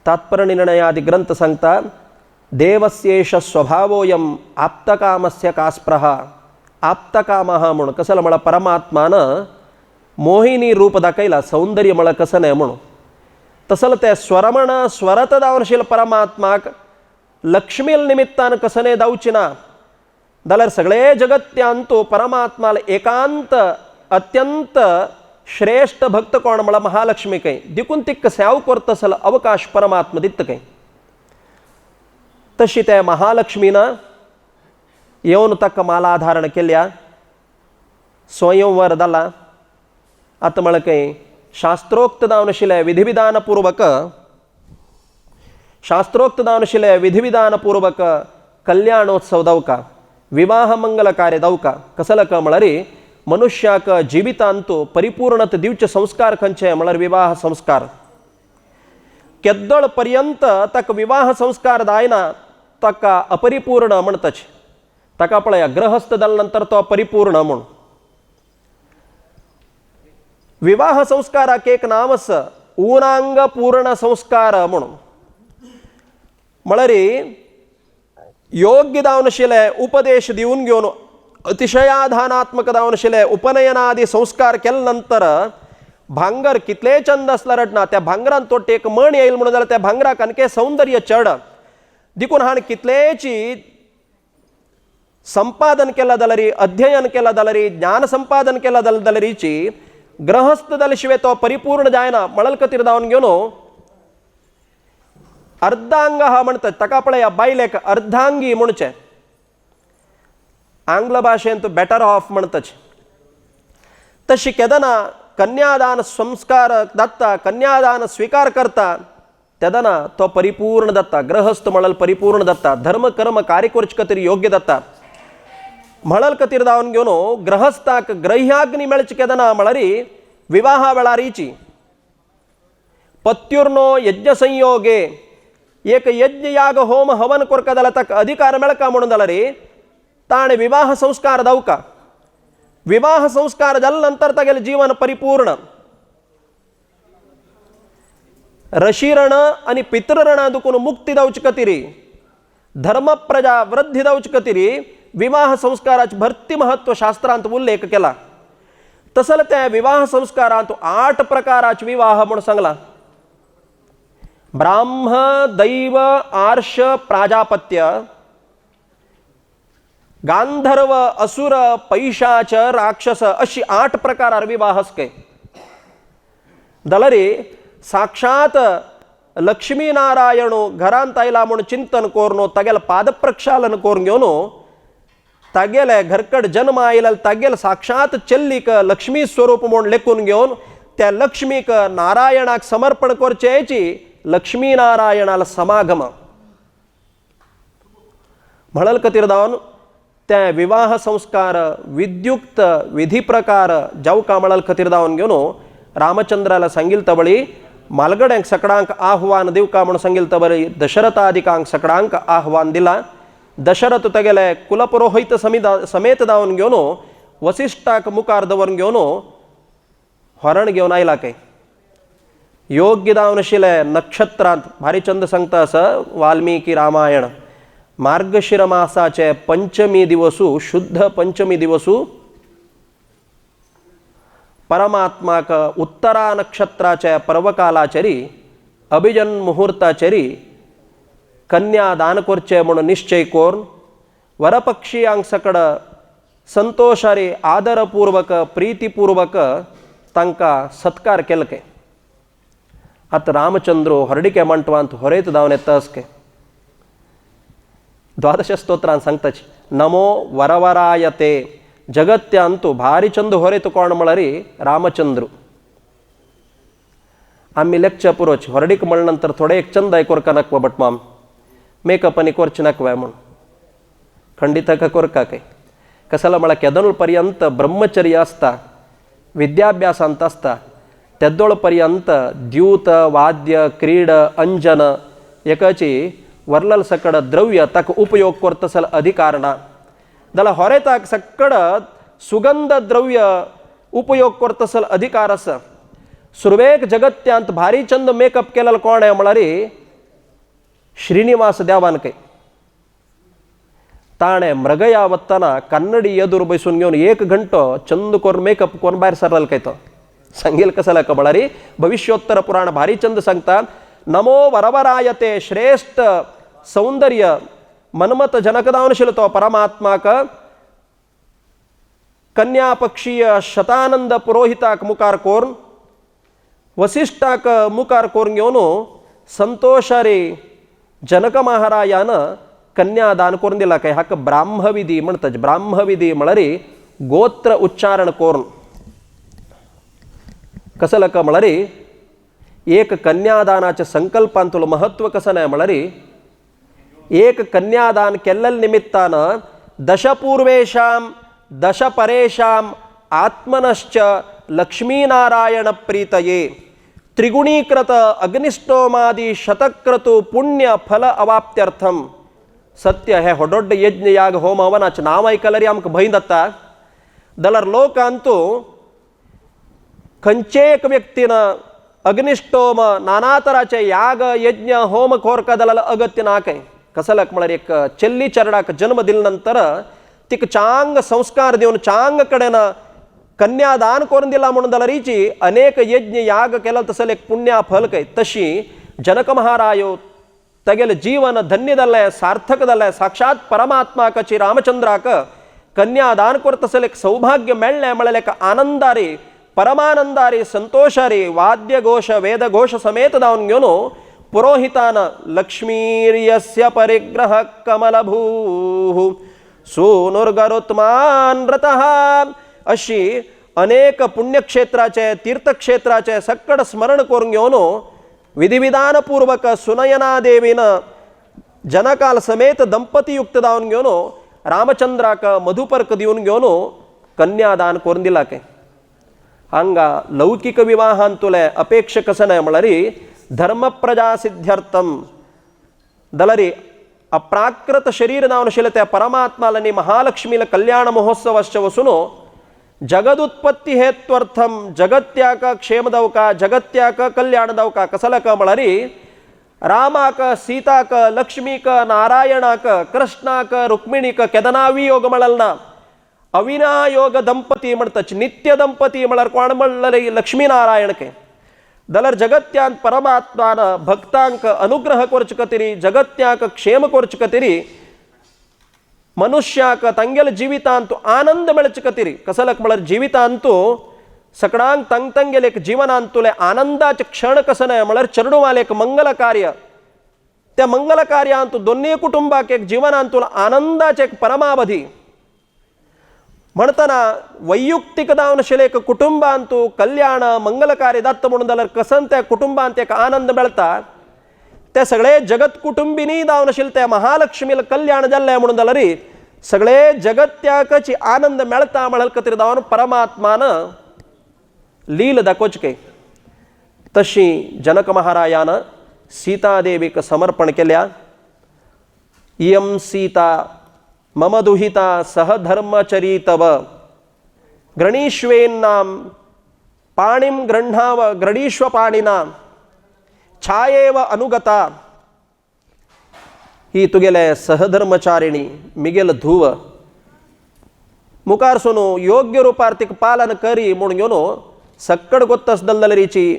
तात्पर्य निर्णयादि ग्रंथ सांगता देवस्येष स्वभावोयम आप्तकामस्य कास्प्रह आप्तकामः म्हणून कसं म्हळ्यार परमात्मान मोहिनी रूप दाखयला सौंदर्य म्हळ्यार कसं नाही म्हणून तसलं ते स्वरमण स्वरत दावनशील परमात्माक लक्ष्मी निमित्तान कसं नाही दावची ना जाल्यार सगळे जगत्यांतू परमात्माला एकांत अत्यंत श्रेष्ठ भक्त कोण म्हळ्यार महालक्ष्मी काय देखून तिक सेव करता असलो अवकाश परमात्मा दित काय तशी त्या महालक्ष्मीनं येवन ताका माला धारण केल्या स्वयंवर जाला आतां म्हळ्यार काय शास्त्रोक्त जावन आशिल्ले विधिविधानपूर्वक कल्याणोत्सव जावका विवाह मंगल कार्य जावका कसले का म्हळ्यार मनुष्याक जिवितांतू परिपूर्णता दिवचे संस्कार खंयचे म्हळ्यार विवाह संस्कार केद्दळ पर्यंत ताका विवाह संस्कार जायना ताका अपरिपूर्ण म्हणटाच ताका पळया ग्रहस्थ जाल्या नंतर तो परिपूर्ण म्हूण विवाह संस्काराक एक नाम आसा ऊनांग पूर्ण संस्कार म्हणून म्हळ्यार योग्य जावन आशिल्ले उपदेश दिवन घेवन अतिशयाधानात्मक दावन शिले उपनयनादी संस्कार केल्यानंतर भांगर कितले चंद असला रडना त्या भांगरान तो एक म्हण येईल म्हणून जाल्यार त्या भांगराक अनके सौंदर्य चढ देखून हाण कितलेची संपादन केला जाल्यार अध्ययन केला जाल्यार ज्ञान संपादन केला जाल्यारीची ग्रहस्थ जाले शिवाय तो परिपूर्ण जायना मळल खातीर जावन घेवन अर्धांग हा म्हणतात ताका पळय बायलेक अर्धांगी म्हणचे आंग्ल भाशेंत बेटर ऑफ म्हणतच तशी केदना कन्यादान संस्कार जाता कन्यादान स्वीकार करता तेदना तो परिपूर्ण जाता ग्रहस्थ मळल परिपूर्ण जाता धर्म कर्म कार्य करचे खातीर योग्य जाता मळल खातीर जावन घेवन ग्रहस्थाक ग्रह्याग्नी मेळचे केदना म्हळ्यार विवाहा वेळारीची पत्युर्नो यज्ञ संयोगे एक यज्ञ याग होम हवन कोरका जाल्यार ताका अधिकार मेळका म्हणून जाल्यार ताणे विवाह संस्कार जावका विवाह संस्कार जाल्या नंतर तागेलें जीवन परिपूर्ण ऋषिरण आनी पितृरण दुखून मुक्ती जावचे खातीर धर्म प्रजा वृद्धी जावचे खातीर विवाह संस्काराचे भरती महत्व शास्त्रांत उल्लेख केला तसले त्या विवाह संस्कारांत 8 प्रकाराचे विवाह म्हणून सांगला ब्राह्म दैव आर्ष प्राजापत्य गांधर्व असुर पैशाच राक्षस अशी 8 प्रकारार विवाह असके जाल्यार साक्षात लक्ष्मी नारायण घरांत आयला म्हणून चिंतन करून तागेले पाद प्रक्षालन करून घेवन तागेले घरकड जन्म आयला तागेले साक्षात चल्लीक लक्ष्मी स्वरूप म्हणून लेखून घेवन त्या लक्ष्मीक नारायणाक समर्पण करचेची लक्ष्मी नारायणाला समागम म्हणल खातीर जावन त्या विवाह संस्कार विद्युक्त विधी प्रकार जावका म्हणल खातीर जावन घेवन रामचंद्राला सांगिल तबळी मालगड्यांक सकडांक आव्हान दिवका म्हणून सांगिल तबळी दशरथादिकांक सकडांक आव्हान दिला दशरथ तेगेले कुलपुरोहित समेत जावन घेवन वसिश्ठाक मुखार दवरून घेवन हरण घेवन आयला काय योग्य जावन आशिल्ले नक्षत्रांत भारी चंद सांगता आसा वाल्मिकी रामायण मार्गशीर मासाचे पंचमी दिवसू शुद्ध पंचमी दिवसू परमात्माक उत्तरा नक्षत्राचे पर्वकालाचेरी अभिजन मुहूर्ताचेरी कन्या दान करचे म्हणून निश्चय करून वरपक्षीयांक सकड संतोषारी आदरपूर्वक प्रीतीपूर्वक तांकां सत्कार केलके आतां रामचंद्र हरडिके मंटवांत होरयत जावन येता असके द्वादश स्तोत्रांत सांगताच नमो वरवरायते जगत्यांतू भारी चंद होरयत कोण म्हळ्यार रामचंद्र आमी लेक्चर पुरोच हरडीक म्हणले नंतर थोडे एक चंद आयकोरका नकवा बट माम मेकअप आनी करचे नकवा म्हण खंडितका कोरका काय कसाला म्हळ्यार केदोळ पर्यंत ब्रह्मचर्य आसता विद्याभ्यासांत आसता तेदोळ पर्यंत द्यूत वाद्य क्रीड अंजन एकाची वर्लल सकड द्रव्य ताका उपयोग करतसल अधिकार ना जाल्यार होरेताक सकड सुगंध द्रव्य उपयोग करतसल अधिकार आसा सुरवेक जगत्यांत भारी चंद मेकअप केलेलो कोण आहे म्हळ्यार श्रीनिवास देवान काय ताणे मृगया वत्ताना कन्नडी एदूर बसून घेवन 1 घंटो चंद करून मेकअप करून भायर सरल काय तो सांगेल कसं लाका म्हळ्यार भविष्योत्तर पुराण भारी चंद सांगता नमो वरवरायते श्रेष्ठ सौंदर्य मन्मथ जनक दावनशिल तो परमात्माक कन्या पक्षीय शतानंद पुरोहिताक मुखार कोरून वसिष्ठाक मुखार करून घेवन संतोषारी जनक महाराजान कन्या दान करून दिला काय हाका ब्राह्मविधी म्हणतात ब्राह्मविधी म्हळ्यार गोत्र उच्चारण करून कसं लाका म्हळ्यार एक कन्यादानाच्या संकल्पांतलो महत्व कसं नाही म्हळ्यार एक कन्यादान केल्लेल्या निमित्तान दशपूर्वेशां दशपरेशां आत्मनश्च लक्ष्मीनारायण प्रीतये त्रिगुणीकृत अग्निष्टोमादि शतक्रतु पुण्य फल अवाप्त्यर्थम सत्य हे होडोड्ड यज्ञ याग होम हवनाचें नांव आयकल्यार आमकां भंय जाता जाल्यार लोकांतू खंयचे एक व्यक्तीन अग्निष्टोम नाना तराचे याग यज्ञ होम कोरका जाल्यार अगत्य ना काय कसं लाक म्हळ्यार एक चेल्ली चरडाक जन्म दिले नंतर तिक चांग संस्कार देऊन चांग कडेनं कन्यादान करून दिला म्हणून दलरीची अनेक यज्ञ याग केला तसं एक पुण्या फल काय तशी जनक महारायो तगेल जीवन धन्य दल्लय सार्थक दल्लय साक्षात परमात्मा कची रामचंद्राक कन्यादान कर तसं एक सौभाग्य मिळणे मिळेल एक आनंदारी परमानंदारी संतोषारी वाद्य घोष वेद घोष समेत दावून घेऊन पुरोहितान लक्ष्मीर्यस्य परिग्रह कमलभू सूनुर्गरुत्मान रतः अशी अनेक पुण्यक्षेत्राचे तीर्थक्षेत्राचे सक्कड स्मरण करून घेऊन विधिविधानपूर्वक सुनयना देवीनं जनकाल समेत दंपतीयुक्त दावून घेऊन रामचंद्राक मधुपर्क देऊन घेऊन कन्यादान करून दिला के हांगा लौकिक विवाहांतुले अपेक्षा कसं नाही म्हणल्यारी धर्मप्रजा सिद्ध्यर्थम दलरी अप्राकृत शरीर नावनशिल त्या परमात्माలని महालक्ष्मीला कल्याण महोत्सवश्च वसूनो जगदुत्पत्ती हेत्वर्थम जगत्याक क्षेमदवका जगत्याक कल्याणदवका कसलक म्हणल्यारी रामाक सीताक लक्ष्मीक नारायणाक कृष्णाक रुक्मिणीक केदनावी योग म्हणलना अविनायोग दंपती म्हणतच नित्य दंपती म्हणल्यार कोण म्हणल्यारी लक्ष्मीनारायणके दलर जगत्यांत परमात्मान भक्तांक अनुग्रह करच कतिरी जगत्याक क्षेम करच कतिरी मनुष्याक तंगेल जीवितांतू आनंद मिळच कतिरी कसलक म्हणल्यार जीवितांतू सगळ्यांक तंग तंगेल एक जीवनांतुले आनंदाचे क्षण कसं नाही म्हणल्यार चरणुवाले एक मंगल कार्य त्या मंगल कार्यांतू दोन्ही कुटुंबाक एक जीवनांतुला आनंदाचे एक परमावधी म्हणताना वैयक्तिक दावनशिल एक कुटुंबांतू कल्याण मंगल कार्य दत्त म्हणून जाल्यार कसन त्या कुटुंबांत एक आनंद मेळता ते सगळे जगत कुटुंबिनी दावनशिल त्या महालक्ष्मीला कल्याण जाल्ले म्हणून जाल्यार सगळे जगत्याकची आनंद मेळता म्हळ्यार कतरी दावन परमात्मान लील दाखोवचके तशी जनक महारायान सीतादेवीक समर्पण केल्या इयं सीता मम दुहिता सहधर्मचरी तव गृणीष्वेन्नाम पाणिम गृह्णाव गृणीष्व पाणिना छायेव अनुगता ही तुगेले सहधर्मचारिणी मिगेल धुव मुखार सोनू योग्य रूपार्थिक पालन करी म्हणून घेऊन सक्कड गोत्तस दलदलरीची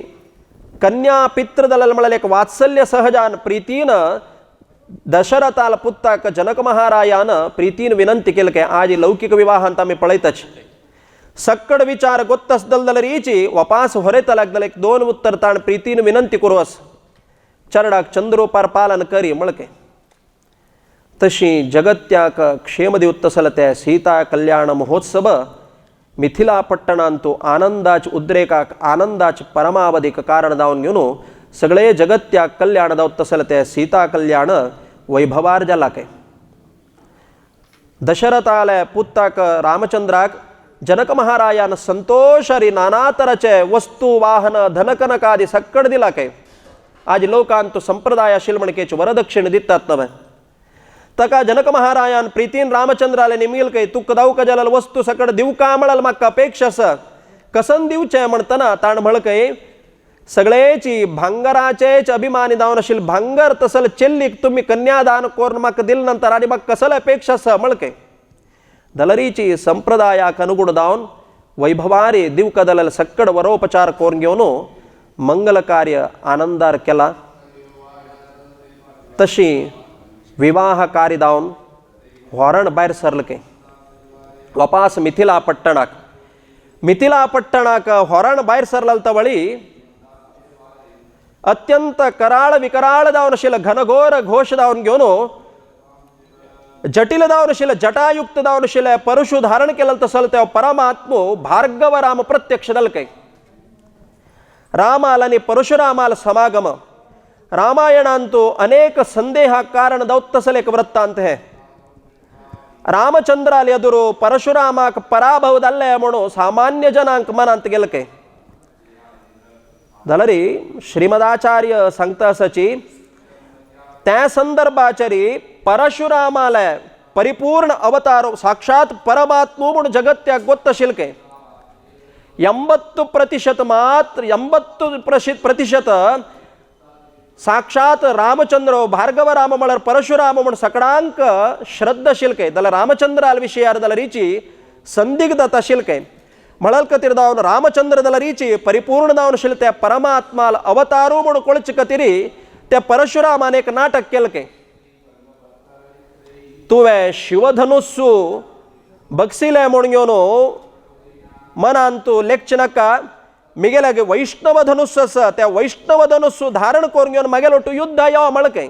कन्या पितृ दलल म्हणल्यार एक वात्सल्य सहजान प्रीतीन दशरथाल पुत्ताक जनक महारायान प्रीतीन विनंती केली की आज लौकिक विवाहांत आम्ही पळयतच सक्कड विचार गोत्तस दलदलरीची वपास होरेत लागदल एक दोन उत्तर ताण प्रीतीन विनंती करूस चरडाक चंद्रोपार पालन करी मळके तशी जगत्याक क्षेम दिवतसल त्या सीता कल्याण महोत्सव मिथिला पट्टणांतू आनंदाच उद्रेकाक आनंदाच परमावधीक कारण दावन घेऊन सगळे जगत्याक कल्याण दावतसल त्या सीता कल्याण वैभवार जालाके दशरथाले पुत्ताक रामचंद्राक जनक महारायान संतोषरी नाना तराचे वस्तू वाहन धनकनकादी सक्कड दिलाके आज लोकांत संप्रदाय आशिल म्हणकेच वरदक्षिण दितात नवे तका जनक महारायान प्रीतीन रामचंद्राले निमिल काही तुक दावक जलल वस्तू सकड दिवका म्हणल म्हाका अपेक्षास कसन दिवचे म्हणतना ताण म्हणकय सगळेची भांगराचेच अभिमानी दावन आशिल भांगर तसल चेल्लीक तुम्ही कन्यादान करून म्हाका दिल नंतर आणि म्हाका कसल अपेक्षास म्हणके दलरीची संप्रदायाक अनुगुण दावन वैभवारी दिवक दलल सक्कड वरोपचार करून घेऊन मंगल कार्य आनंदार केला तशी विवाह कार्य दावन व्हरण भायर सरलके वपास मिथिला पट्टणाक व्हरण भायर सरल तवळी अत्यंत कराळ विकराळ दावन आशिल्लो घनघोर घोष दावन घेऊन जटिल दावन आशिल्ले जटायुक्त दावन आशिल्ले परशु धारण केलें तसल त्या परमात्मो भार्गव राम प्रत्यक्ष दलकै रामाल आणि परशुरामाल समागम रामायणांतू अनेक संदेह कारण दौत्तसल एक वृत्तांत है रामचंद्राल एदुरू परशुरामाक पराभव जाल्ले म्हणून सामान्य जनांक मनांत गेलके जाल्यारी श्रीमदाचार्य सांगता आसाची त्या संदर्भाचारी परशुरामाले परिपूर्ण अवतार साक्षात परमात्मो म्हणून जगत्याक गोत्त शिलके 80% मात्र 80% साक्षात रामचंद्र भार्गव राम मळर परशुराम म्हण सकळांक श्रद्धशील काय दला रामचंद्राल विषयार दला रीची संदिग्धता शील काय मळल कतिरदावन रामचंद्र दला रीची परिपूर्ण दावन त्या परमात्माल अवतारू म्हणून कोळच कतिरी त्या परशुरामान एक नाटक केलं काय तुवे शिवधनुस्सू बक्षिले म्हणून घेऊन मनांतू लेखनका मिगेलागे वैष्णव धनुस्सु अस त्या वैष्णव धनुस्सु धारण करून घेऊन मगेलोटू युद्ध यावं मळकय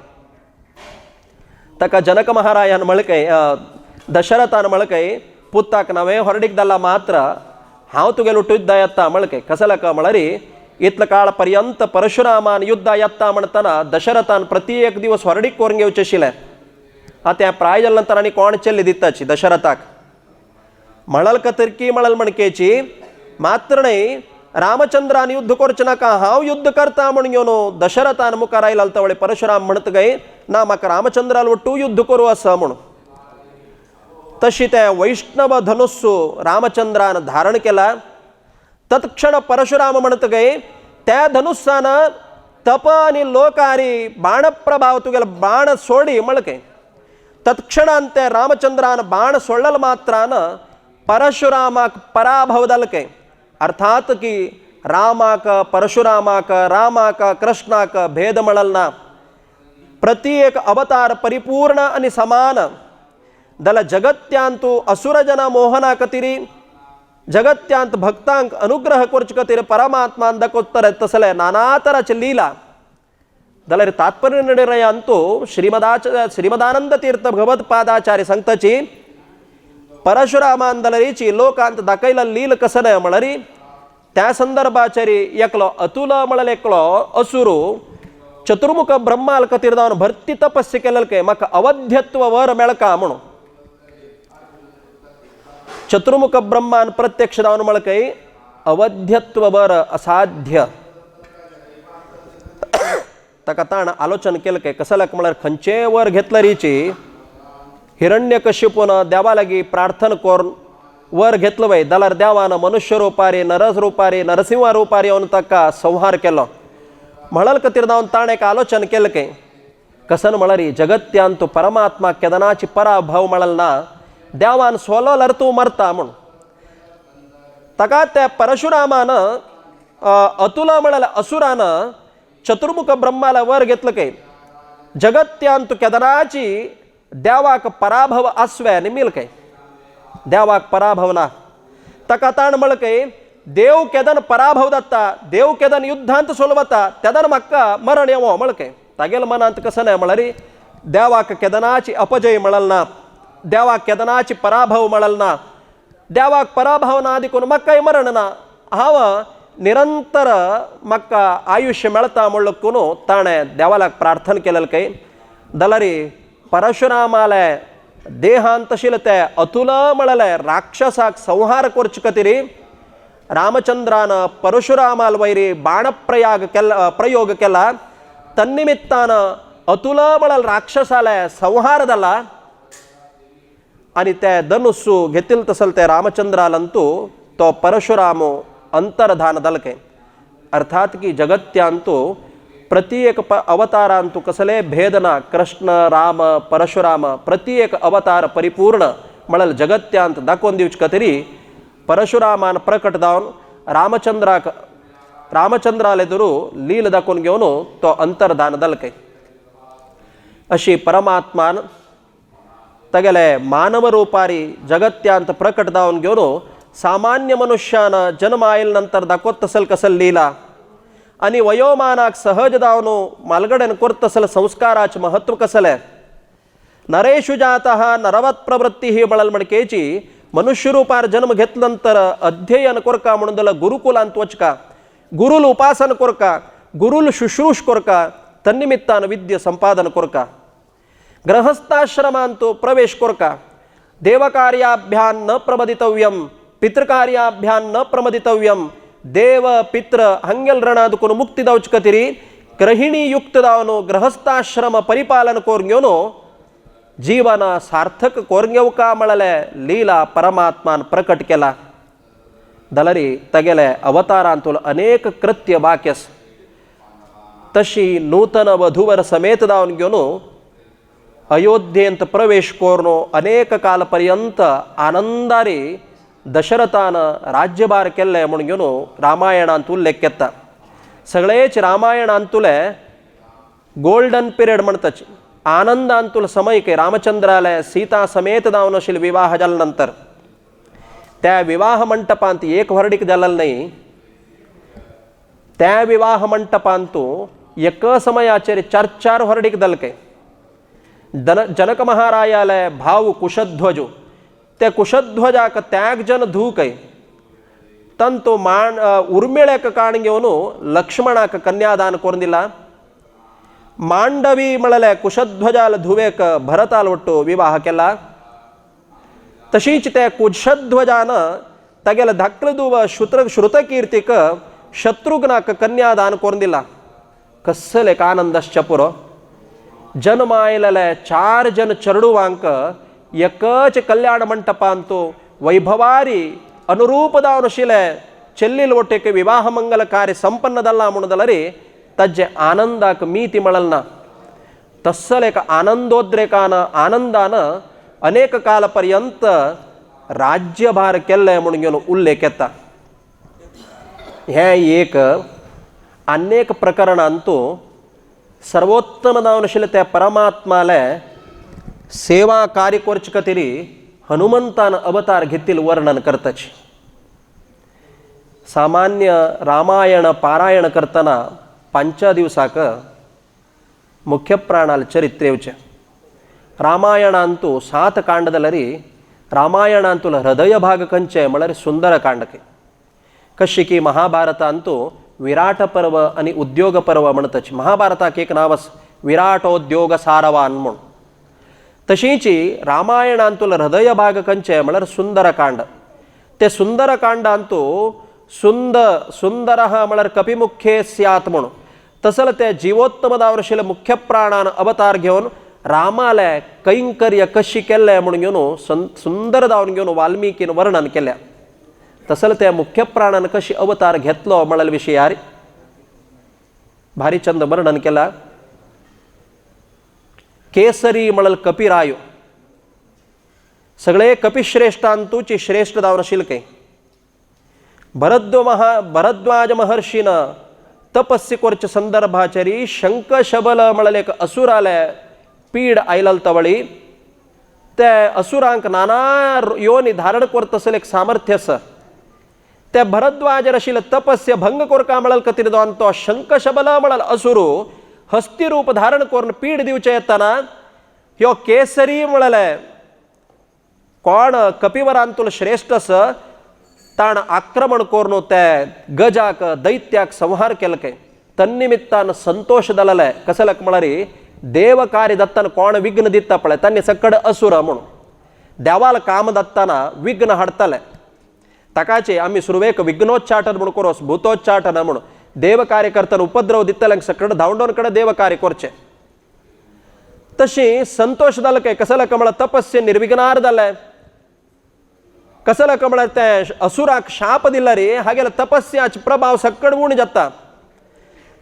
तका जनक महारायन मळकय दशरथान मळकय पुत्ताक नवे ಹೊರಡಿಗ್ದಲ್ಲ ಮಾತ್ರ हाव तुगेलोटू युद्ध यत्ता मळकय कसलक मळरी इतलं काळ पर्यंत परशुरामान युद्ध यत्ता म्हणताना दशरथान प्रति एक दिवस ಹೊರಡಿक करून घेवचेशिले त्या प्रायजल नंतर आणि कोण चेल्ली दित्ताची दशरथाक मळल कतरकी मळल मणकेची मात्र नाही रामचंद्रान युद्ध करच नका हाव युद्ध करता म्हणून घेऊन दशरथान मुखार आयला तवळे परशुराम म्हणत गय ना म्हाका रामचंद्राल वट्टू युद्ध करू असं म्हणून तशी त्या वैष्णव धनुस्सू रामचंद्रान धारण केला तत्क्षण परशुराम म्हणत गय त्या धनुस्सान तप आणि लोकारी बाणप्रभाव तुगेला बाण सोडी मळके तत्क्षणान त्या रामचंद्रान बाण सोडल मात्रान परशुरामाक पराभव दलके अर्थात की रामाक परशुरामाक रामाक कृष्णाक भेद मळलना प्रति एक अवतार परिपूर्ण आणि समान दल जगत्यांतू असुरजन मोहना कतिरी जगत्यांत भक्तांक अनुग्रह कुर्च कतिरी परमात्मान दकोत्तर तसले नाना तराची लीला दलरी तात्पर्य निर्णय अंतू श्रीमदानंद तीर्थ भगवत्पादाचार्य संतची परशुरामान दलरीची लोकांत दाखयला लील कसं मळरी त्या संदर्भाचारी एकलो अतुल मळल एकलो असुरू चतुर्मुख ब्रह्माल कतिरदावन भरती तपस्से केलेल काय म्हाका अवध्यत्व वर मेळका म्हणून चतुर्मुख ब्रह्मान प्रत्यक्ष दावन मळकय अवध्यत्व वर असाध्य ताका ताण आलोचन केलं काय कसलक म्हळ्यार खंयचे वर घेतलं रीची हिरण्यकशिपून देवा लागी प्रार्थना करून वर घेतलं वय दलार देवानं मनुष्य रूपारी नरस रूपारी नरसिंह रूपारी येऊन ताका संहार केलो म्हळल कतिरदावन ताण एक आलोचन केलं काय कसन म्हळरी जगत्यांतू परमात्मा केदनाची पराभव म्हळल ना देवान सोलो लरतू मरता म्हणून ताका त्या परशुरामान अतुल म्हळल असुरानं चतुर्मुख ब्रह्माला वर घेतलं काय जगत्यांतू केदनाची देवाक पराभव आस्वे निमिल काय देवाक पराभव ना तका ताण मळकय देव केदन पराभव दत्ता देव केदन युद्धांत सोलवता तेदन म्हाका मरण येवो मळकय तागेल मनांत कसं नाही म्हळरी देवाक केदनाची अपजय मळल ना देवाक केदनाची पराभव मळल ना देवाक पराभव ना देखून म्हाकाय मरण ना हांव निरंतर म्हाका आयुष्य मेळता म्हणून ताणे देवालाक प्रार्थना केलेल काय दलारी परशुरामाले देहांत शिलते अतुल मळले राक्षसाक संहार करच कतिरी रामचंद्रान परशुरामाल वैरी प्रयोग केला तन्निमित्तान अतुल मळल राक्षसाले संहार जाला आणि ते धनुस्सू घेतील तसल ते रामचंद्रालंतू तो परशुरामो अंतर्धान दलके अर्थात की जगत्यांतू प्रति एक अवतारांतू कसले भेदना कृष्ण राम परशुराम प्रति एक अवतार परिपूर्ण मळल जगत्यांत दाखवून दिवच कतरी परशुरामान प्रकट जावन रामचंद्रालेदुरू लील दाखवून घेवन तो अंतर्धान दलके अशी परमात्मान तगेले मानव रूपारी जगत्यांत प्रकट जावन घेवन सामान्य मनुष्यान जन्म आयल नंतर दाखवत तसल कसल लीला आणि वयोमानाक सहज दावनो मालगडन करत असल संस्काराचे महत्व कसले नरेशु जातः नरवत प्रवृत्ती ही मळल मणकेची मनुष्य रूपार जन्म घेतल्यानंतर अध्ययन कोरका म्हणून दला गुरुकुलांत वचका गुरुल उपासन कोरका गुरुल शुश्रूष कोरका तन्निमित्तान विद्य संपादन कोरका गृहस्थाश्रमांतो प्रवेश कोरका देवकार्याभ्यान न प्रमदितव्यम पितृकार्याभ्यान न प्रमदितव्यम देव पित्र हंगेल ರಣಾದಕುನು ಮುಕ್ತಿ ದೌಚ್ಕತಿರಿ ಗೃಹಿಣಿ ಯುಕ್ತದಾವನು ಗೃಹಸ್ಥಾಶ್ರಮ ಪರಿಪಾಲನ ಕೋರ್ಗ್ಯೋನು ಜೀವನ ಸಾರ್ಥಕ ಕೋರ್ಗ್ಯೌಕ ಮಳಲೆ ಲೀಲಾ ಪರಮಾತ್ಮನ್ ಪ್ರಕಟ केला दलरी तगेले अवतारांतुल अनेक कृत्य बाक्यस तशी नूतन वधूवर समेत जाऊन घेऊन अयोध्येंत प्रवेश करून अनेक कालपर्यंत आनंदारे दशरथानं राज्यभार केले म्हणून घेऊन रामायणांत उल्लेख केता. सगळेच रामायणांतुले गोल्डन पिरियड म्हणतात, आनंदांतुल समय के रामचंद्राला सीता समेत जाऊन असेल विवाह झाल्यानंतर त्या विवाह मंटपांत एक व्हर्डिक झालेलं नाही. त्या विवाह मंटपांतू एक समयाचेर 4 व्हर्डिक दलके. जनक महारायाला भाव कुशध्वजो त्या कुशध्वजाक त्यागजन धूकय तंतु उर्मिळेक काण घेऊन लक्ष्मणाक कन्यादान करून दिला. मांडवी मळले कुशध्वजाला धुवेक भरताल ಒಟ್ಟು विवाह केला. तशीच त्या कुशध्वजानं तगेला धाकलदुव श्रुतकीर्तिक शत्रुघ्नाक कन्यादान करून दिला. कसले एक आनंदश्च पुरो. जन्मायलेले 4 जन चरडुवांक एकच कल्याण मंटपांतू वैभवारी अनुरूप दावन शिले ಚೆಲ್ಲಿಲ್ ಒಟ್ಟಿಗೆ ವಿವಾಹ ಮಂಗಲ ಕಾರ್ಯ ಸಂಪನ್ನದಲ್ಲ म्हणದಲ್ಲರಿ तज्जे आनंदाक मीती मळलना. तस्सलेक आनंदोद्रेकान आनंदान अनेक कालपर्यंत राज्यभार केल्ले म्हणून घेऊन उल्लेख येता. हे एक अनेक प्रकरणांतू सर्वोत्तम दावनशिले त्या परमात्माले सेवा कार्य करच कतिरी हनुमंतान अवतार घेतील वर्णन करताची. सामान्य रामायण पारायण करताना 5 दिवसाक मुख्य प्राणाल चरित्रेवचे. रामायणांतू 7 कांडदलरी रामायणांतूल हृदय भाग कंचे म्हळ्यार सुंदर कांडके. कशी की महाभारतांतू विराट पर्व आणि उद्योग पर्व म्हणतच. महाभारताक एक नावस विराटोद्योग सारवान म्हणून. तशीची रामायणांतूल हृदय भाग कंचे म्हळ्यार सुंदरकांड. ते सुंदरकांडांतू सुंदर म्हळ्यार कपिमुख्ये स्यात म्हणून. तसल ते जीवोत्तम दावरशिले मुख्य प्राणान अवतार घेऊन रामाले कैंकर्य कशी केले म्हणून घेऊन सुंदर दावन घेऊन वाल्मिकीन वर्णन केल्या. तसल त्या मुख्य प्राणान कशी अवतार घेतलो म्हळ्यार विशयार भारी चंद वर्णन केला. केसरी म्हळ्यार कपिरायो. सगळे कपिश्रेष्ठांतूची श्रेष्ठ दावन शिलके. भरद्वाज महर्षीन तपस्सी कोरच्या संदर्भाचरी शंख शबल म्हळ्यार एक असुराले पीड आयलल तवळी. ते असुरांक नाना योनी धारण करत असेल एक सामर्थ्य आसा. त्या भरद्वाज रशिल तपस्य भंग कोरका म्हळ्यार कतिर दोन तो शंख शबल म्हळ्यार असुरू हस्ती रूप धारण करून पीड दिवचे येताना ह्यो केसरी म्हळ्यार कोण कपिवरांतूल श्रेष्ठ आसा ताण आक्रमण करून त्या गजाक दैत्याक संहार केलके. तन्निमित्तान संतोष दलले. कसलक म्हळ्यार देव कार्य दत्तान कोण विघ्न दिता पळय तांणी सकड असुर म्हणून देवाला काम दत्ताना विघ्न हाडताले. ताकाचे आम्ही सुरवेक विघ्नोच्चाटन म्हणून करोस भूतोच्चाटन म्हणून देव कार्य करताना उपद्रव दितल्यांक सकड धांवडोन कडे देव कार्य करचे. तशी संतोष दलके कसलक म्हळ्यार तपस्से निर्विघ्नार जाले. कसलक म्हळ्यार ते असुराक शाप दिला रे हागेला तपस्याच प्रभाव सकड उण जाता.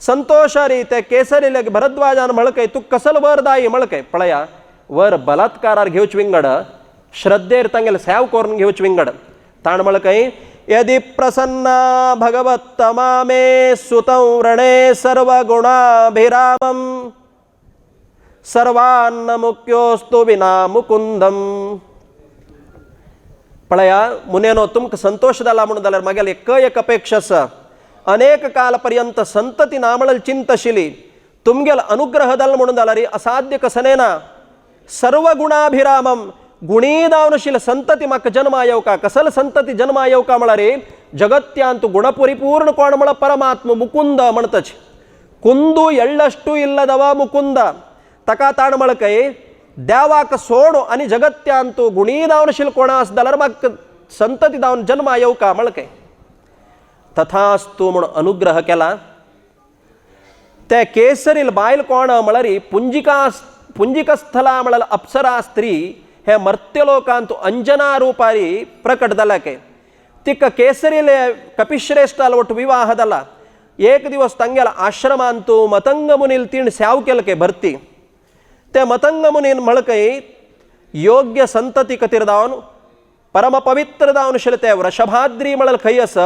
संतोषारी ते केसरीले भरद्वाजान म्हळकय तू कसल वर दाई म्हळकय पळया वर बलात्कारार घेवच विंगड श्रद्धेर तांगेले सेव करून घेवच विंगड. ताण म्हळकय यदि प्रसन्ना भगवत्तमा मे सुतं रणे सर्वगुणाभिरामं सर्वान्न मुक्योस्तु विना मुकुंदम. पळया मुनेनो तुमक संतोष जाला म्हणून जाल्यार मागेल एक अपेक्षा आसा. अनेक कालपर्यंत संतती नामळल चिंतशिली तुमगेल अनुग्रह दल म्हणून जाल्यार असाध्य कसनेना सर्व गुणाभिरामम गुणी दावनशील संतती म्हाका जन्मा येवका. कसल संतती जन्मा येवका म्हळ्यार जगत्यांतू गुणपरिपूर्ण कोण म्हळ्यार परमात्म मुकुंद म्हणतच. कुंदू एಳ್ಳಷ್ಟು ಇಲ್ಲದವ मुकुंद. तका ताण म्हळकय देवाक सोड आणि जगत्यांतू गुणी दावनशील कोण आस जाल्यार म्हाका संतती दावन जन्मा येवका म्हळकय. तथास्तु म्हणून अनुग्रह केला. ते केसरील बायल कोण म्हळ्यार पुंजिकस्थला म्हळ्यार अप्सरा स्त्री हे मर्त्यलोकांतू अंजना रूपारी प्रकट जाला. तिक केसरीले कपिश्रेष्ठाल ಒಟ್ಟು विवाह जाला. एक दिवस तांगेला आश्रमांतू मतंग मुनील तीन स्याव केलके भरती ते मतंग मुनीन मळकई योग्य संतती कतिर दावन परम पवित्र दावन शिलते वृषभाद्री मळल खैयस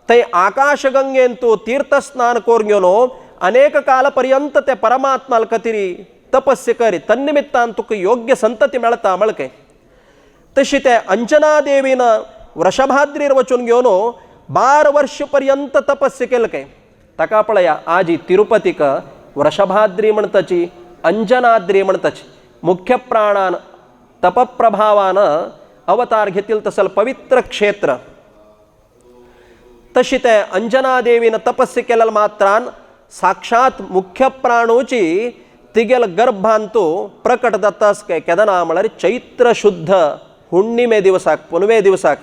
ते आकाशगंगेंतू तीर्थस्नान कोर्ग्योनो अनेक कालपर्यंत ते परमात्माल कतिरी तपस्से करी तन्निमित्तान तुक योग्य संतती मेळता मळके तशी ते अंजनादेवीन वृषभाद्रीर वचून घेवन 12 वर्षपर्यंत तपस्से केलके ताका पळया आजी तिरुपतीक वृषभाद्री म्हणताची अंजनाद्री म्हणताची मुख्य प्राणान तपप्रभावान अवतार घेतील तसल पवित्र क्षेत्र तशी ते अंजनादेवीन तपस्से केलेल मात्रान साक्षात मुख्य प्राणूची तिगेल गर्भांतू प्रकट दत्तास काय केदना म्हळ्यार चैत्र शुद्ध हुण्णिमे दिवसाक पुनवे दिवसाक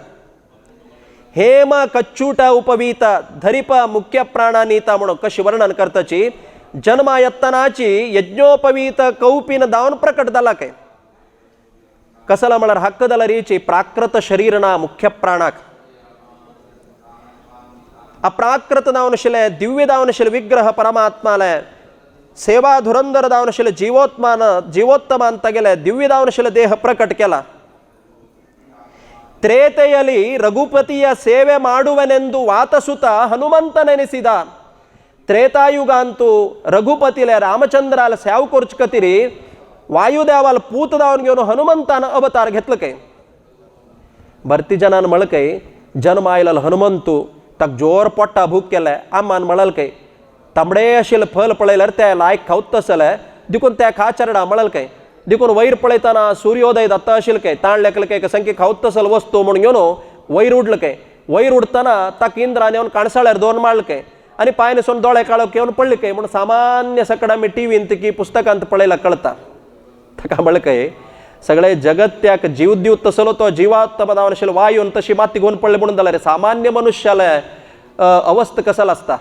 हेम कच्चूट उपवीत धरिप मुख्य प्राणानीता म्हणून कशी वर्णन करताची जन्मा यत्तनाची यज्ञोपवीत कौपीन दावन प्रकट जाला काय कसला म्हळ्यार हक्कदला रीची प्राकृत शरीरना मुख्य प्राणाक अप्राकृत दावनशिले दिव्य दावनशिले विग्रह परमात्माले सेवा धुरंधर दावनशिले जीवोत्तमान तगेले दिव्य दावनशिले देह प्रकट केला ತ್ರೇತೆಯಲ್ಲಿ ರಘುಪತಿಯ ಸೇವೆ ಮಾಡುವನೆಂದು ವಾತಸುತ ಹನುಮಂತನೆನಿಸಿದ ತ್ರೇತಾಯುಗ ಅಂತೂ ರಘುಪತಿಲೆ रामचंद्राला स्याव कोर्च कतिरी वायुदेवाला पूत दावन घेऊन हनुमंतान अवतार घेतलं काय भरती जनान मळकय जन्म आयला हनुमंतू तक जोर पोट्टा भूक केलाय आमान मळल काय तांबडे अशिल फल पळयल्यार ते लायक खावत तसले देखून त्या खाचरडा मळल काय देखून वैर पळयतना सूर्योदय दत्त अशिल काय ताण लेकल काय संख्ये खावत तसल वस्तू म्हणून घेऊन वैर उडल काय वैर उडतना ताक इंद्रान येवन काणसाळ्यार दोन मारल काय आणि पायनेसून दोळे काळोख येवन पडले काय म्हणून सामान्य सकड आम्ही टीव्हींत की पुस्तकांत पळयला कळता ताका मळकय सगळे जगत्याक जीव दिव तसलो तो जीवात्म दावनशिल वायून तशी माती घेऊन पडले म्हणून जाल्यार सामान्य मनुष्याला अवस्थ कसला असता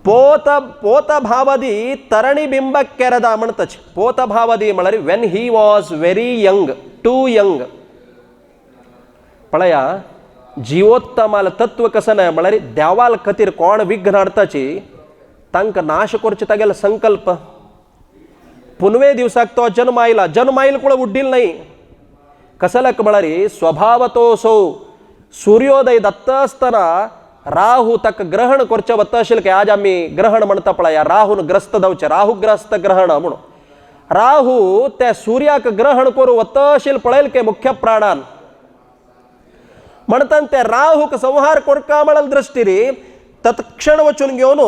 पोत भावदी तरणि बिंब केरदा म्हणतच पोत भावदी म्हळ्यार when he was very young too young पळया जीवोत्तमाल तत्व कसं नाही म्हळ्यार देवाल खातीर कोण विघ्न हाडताची तांकां नाश करचे तागेलो संकल्प पुनवे दिवसाक तो जन्म आयला कुळ उड्डील नाही कसलक म्हळ्यार स्वभावतो सो सूर्योदय दत्त असतना राहू तक ग्रहण करचे वता आशिल्ले की आज आम्ही ग्रहण म्हणता पळया राहून ग्रस्त जावचे राहुग्रस्त ग्रहण म्हणून राहू त्या सूर्याक ग्रहण करू वता आशिल्ले पळयल के मुख्य प्राणान म्हणता ते राहूक संहार कोरका म्हणल दृष्टीरी तत्क्षण वचून घेवन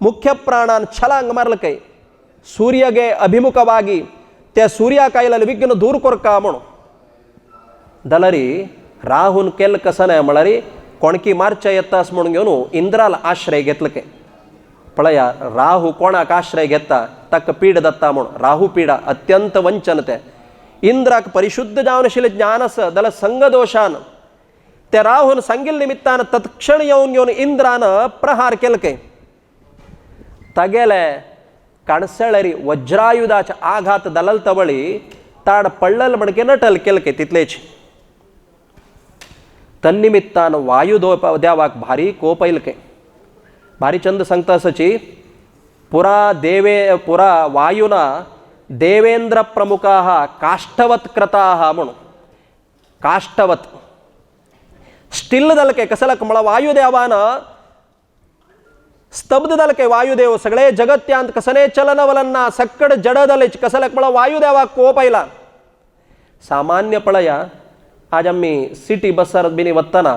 मुख्य प्राणान छलांग मारल काय सूर्यगे अभिमुखವಾಗಿ त्या सूर्याक आयलेले विघ्न दूर कोरका म्हणून दलरी राहून केल कसं नाही म्हळ्यार कोणकी मारच्या येतास म्हणून घेऊन इंद्राला आश्रय घेतलं काय पळया राहू कोणाक आश्रय घेता तक पीड दत्ता म्हणून राहू पीडा अत्यंत वंचन ते इंद्राक परिशुद्ध जावन आशिल्ले ज्ञानस दल संग दोषान ते राहून सांगिल निमित्तान तत्क्षण येऊन घेऊन इंद्रान प्रहार केल काय तगेले काणसळरी वज्रायुधाच्या आघात दलल तवळी ताड पडलल म्हणके नटल केल काय तितलेच तन्निमित्तान वायू देवाक भारी कोप येईल काय भारी चंद सांगता असची पुरा वायुना देवेंद्र प्रमुखा काष्ठवत कृता म्हणून काष्ठवत स्टिल दलके कसलक मला वायुदेवान स्तब्ध दलके वायुदेव सगळे जगत्यांत कसने चलनवलन्ना सक्कड जड दलेच कसलक मला वायुदेवा कोप आयला सामान्य पळया आज आम्ही सिटी बसर बिनी वत्तना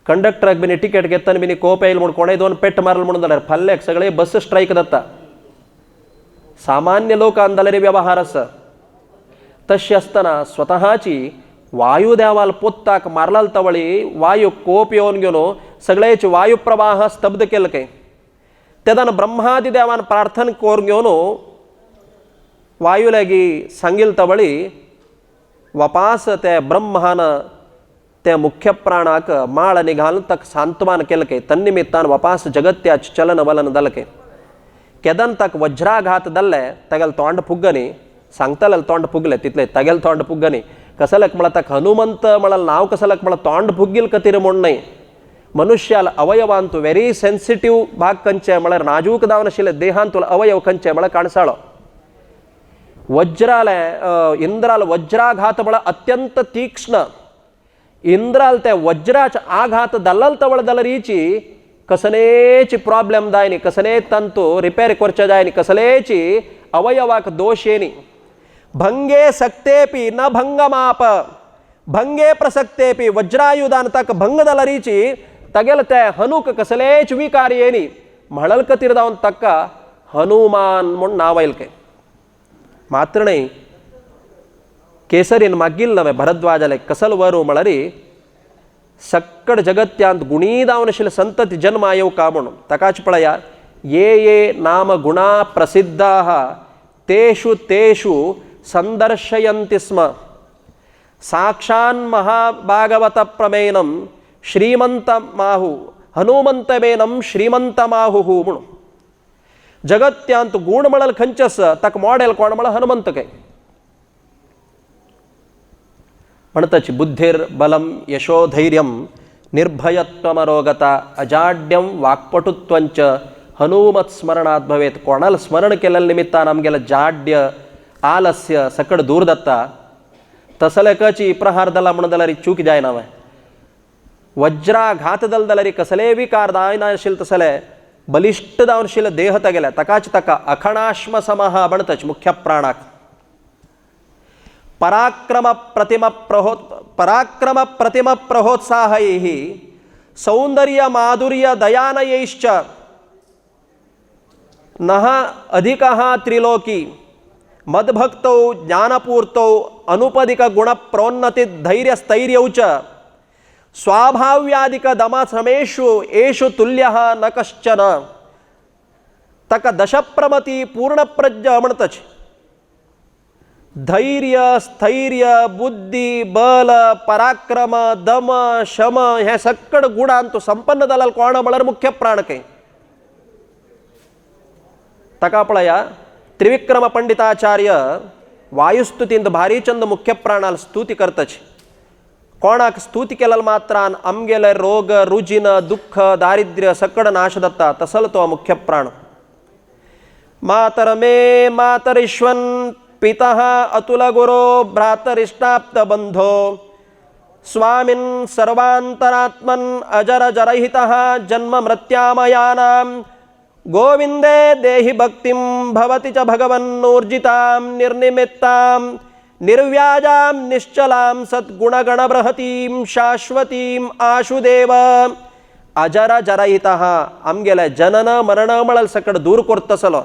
कंडक्टराक बिनी टिकेट घेतना बिनी कोप येईल म्हणून कोणे दोन पेट मारल म्हणून जाल्यार फाल्याक सगळे बस स्ट्राईक जाता सामान्य लोक अंदालेले व्यवहार आसा तशी असतना स्वतःची वायुदेवाल पोत्ताक मारलाल तवळी वायू कोप येवन घेवन सगळेच वायू प्रवाह स्तब्ध केल काय तेदान ब्रह्मादि देवान प्रार्थना कोरून घेवन वायू लागी सांगिल तवळी वापास त्या ब्रह्मान त्या मुख्य प्राणाक माळ निघाल तक सांत्वन केल काय तन्निमित्तान वापास जगत्या चलन वलन दल काय केदन तक वज्राघात दल्ले तगल तोंड पुग्गनी सांगतल तोंड पुगले तितले तगेल तोंड पुग्गनी कसलक मला तक हनुमंत मला नाव कसलक मला तोंड पुग्गिल कतिर म्हण नाही मनुष्याला अवयवांतू व्हेरी सेन्सिटिव्ह भाग खंयचे म्हळ्यार नाजूक दावनाशिल्ले देहांतूल अवयव खंयचे म्हळ्यार काणसाळो. वज्राले इंद्राल वज्राघात म्हळ्यार अत्यंत तीक्ष्ण. इंद्राल त्या वज्राचे आघात दल्लल तवळ दलरीची कसलेची प्रॉब्लेम जायनी, कसले तंतू रिपेर करचे जायनी, कसलेची अवयवाक दोष येनी. भंगे सक्तेपि न भंगमाप, भंगे प्रसक्तेपि वज्रायुधान तक भंग दलरीची तगेल ते हनुक कसलेच विकार येनी. म्हळलक तिरदावन तक्क हनुमान म्हूण नावयलके. मात्र नाही केसरीन मागिल नवे भरद्वाजाले कसल ವರು म्हळरी सक्कड जगत्यांत गुणीदावनशील संतति जन्म येऊ का म्हणून. तकाच पळया ये ये नाम गुणा प्रसिद्धाः तेषु तेषु संदर्शयन्ति स्म साक्षान् महाभागवत प्रमेयनं श्रीमंतमाहु हनुमंतमेनं श्रीमंतमाहु म्हणून. जगत्यांत गुण म्हळल खंचस तक मॉडेल कोण म्हळ हनुमंत काय म्हणताची. बुद्धिर बलम यशोधैर्यम निर्भयत्वमरोगता अजाड्यम वाक्पटुत्वंच हनुमत स्मरणात भवेत. कोणाला स्मरण केलेल्या निमित्तान आमगेला जाड्य आलस्य सकड दूर दत्ता. तसले कची प्रहार दला म्हणून दलारी चूक जायना वय. वज्राघात दल दलारी कसले विकार दायनाशील तसले बलिष्ठ दावनशील देह तगेल्या. तकाच तका अखणाश्म समहा म्हणतच मुख्य प्राणाक. पराक्रम प्रतिम प्रहोत्साहैः सौंदर्य माधुर्य दयानयैश्च नः अधिकः त्रिलोकी मद्भक्तौ ज्ञानपूर्तौ अनुपदिक गुण प्रोन्नति धैर्य स्थैर्यौ च स्वाभाव्यादिक दमसमेषु एषु तुल्यः न कश्चन. तक दशप्रमति पूर्णप्रज्ञ म्हणतच. धैर्य स्थैर्य बुद्धी बल पराक्रम दम शम हे सक्कड गुणांतू संपन्न दलाल कोण म्हळ्यार मुख्य प्राणके. तका पळया त्रिविक्रम पंडिताचार्य वायुस्तुतींत भारी चंद मुख्य प्राणाल स्तुती करतच. कोणाक स्तुती केलेल मात्रान आमगेले रोग रुजिन दुःख दारिद्र्य सकड नाश दत्ता. तसल तो मुख्य प्राण. मातर मे मातरिश्वन पितः अतुल गुरो भ्रातरिष्टाप्त बंधो स्वामिन् सर्वांतरात्मन् अजर जरहितः जन्म मृत्यामयानां गोविंदे देहि भक्तिं भवति च भगवन्नूर्जितां निर्निमित्तां निर्व्याजां निश्चलां सद्गुणगणबृहतीं शाश्वतीं आशुदेव अजर जरहितः. आमगेले जनन मरण मळल सकड दूर करतसलो.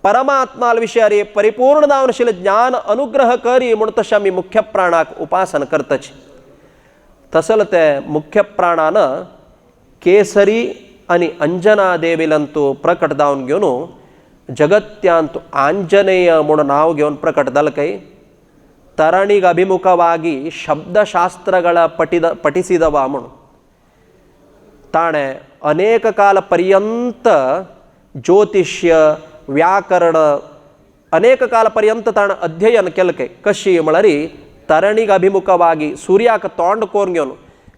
परमात्माल विषयारी परिपूर्ण दावनशील ज्ञान अनुग्रह करी म्हणून तशें आमी मुख्य प्राणाक उपासन करतच. तसल ते मुख्य प्राणान केसरी आणि अंजना देवीलंतू प्रकट दावन घेवन जगत्यांत आंजनेय म्हणून नाव घेवन प्रकट दलकೈ. ತರಣಿಗೆ ಅಭಿಮುಖವಾಗಿ ಶಬ್ದಶಾಸ್ತ್ರಗಳ ಪಠಿಸಿದವ म्हणून ताणे अनेक काल पर्यंत ज्योतिष्य व्याकरण अनेक काल पर्यंत ताणे अध्ययन केलके. कशी म्हळ्यारी तरणीक अभिमुखವಾಗಿ सूर्याक तोंड कोरून घेवन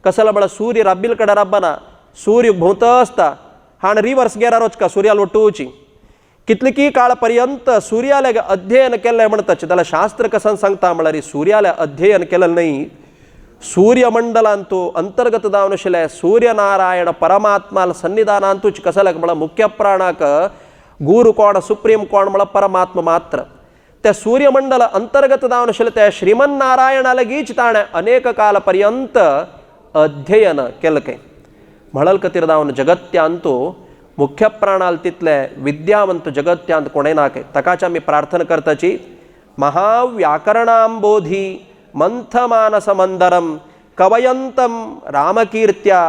कसला म्हळ्यार सूर्य रब्बिल कಡೆ रब्बना सूर्य भोंवत आसता हाण रिवर्स गेरार वचका सूर्याला वटूची कितलीकी काळ पर्यंत सूर्याले अध्ययन केले म्हणतच. जाल्यार शास्त्र कसन सांगता म्हळ्यार सूर्याले अध्ययन केलें नाही. सूर्यमंडलांतू अंतर्गत दावनशिले सूर्यनारायण परमात्माल सन्निधानांतूच कसले म्हळ्यार मुख्य प्राणाक गुरु कोण सुप्रीम कोण म्हळ्यार परमात्मा मात्र. त्या सूर्यमंडल अंतर्गत दावनशिले त्या श्रीमन्नारायणा लगीच ताणे अनेक काल पर्यंत अध्ययन केलके. म्हळल खातीर दावन जगत्यांतू मुख्य प्राणाल तितले विद्यावंत जगत्यांत कोणें नाके. ताकाच आमी प्रार्थना करताची. महाव्याकरणांबोधी मंथमानसमंदरम कवयंतम रामकीर्त्या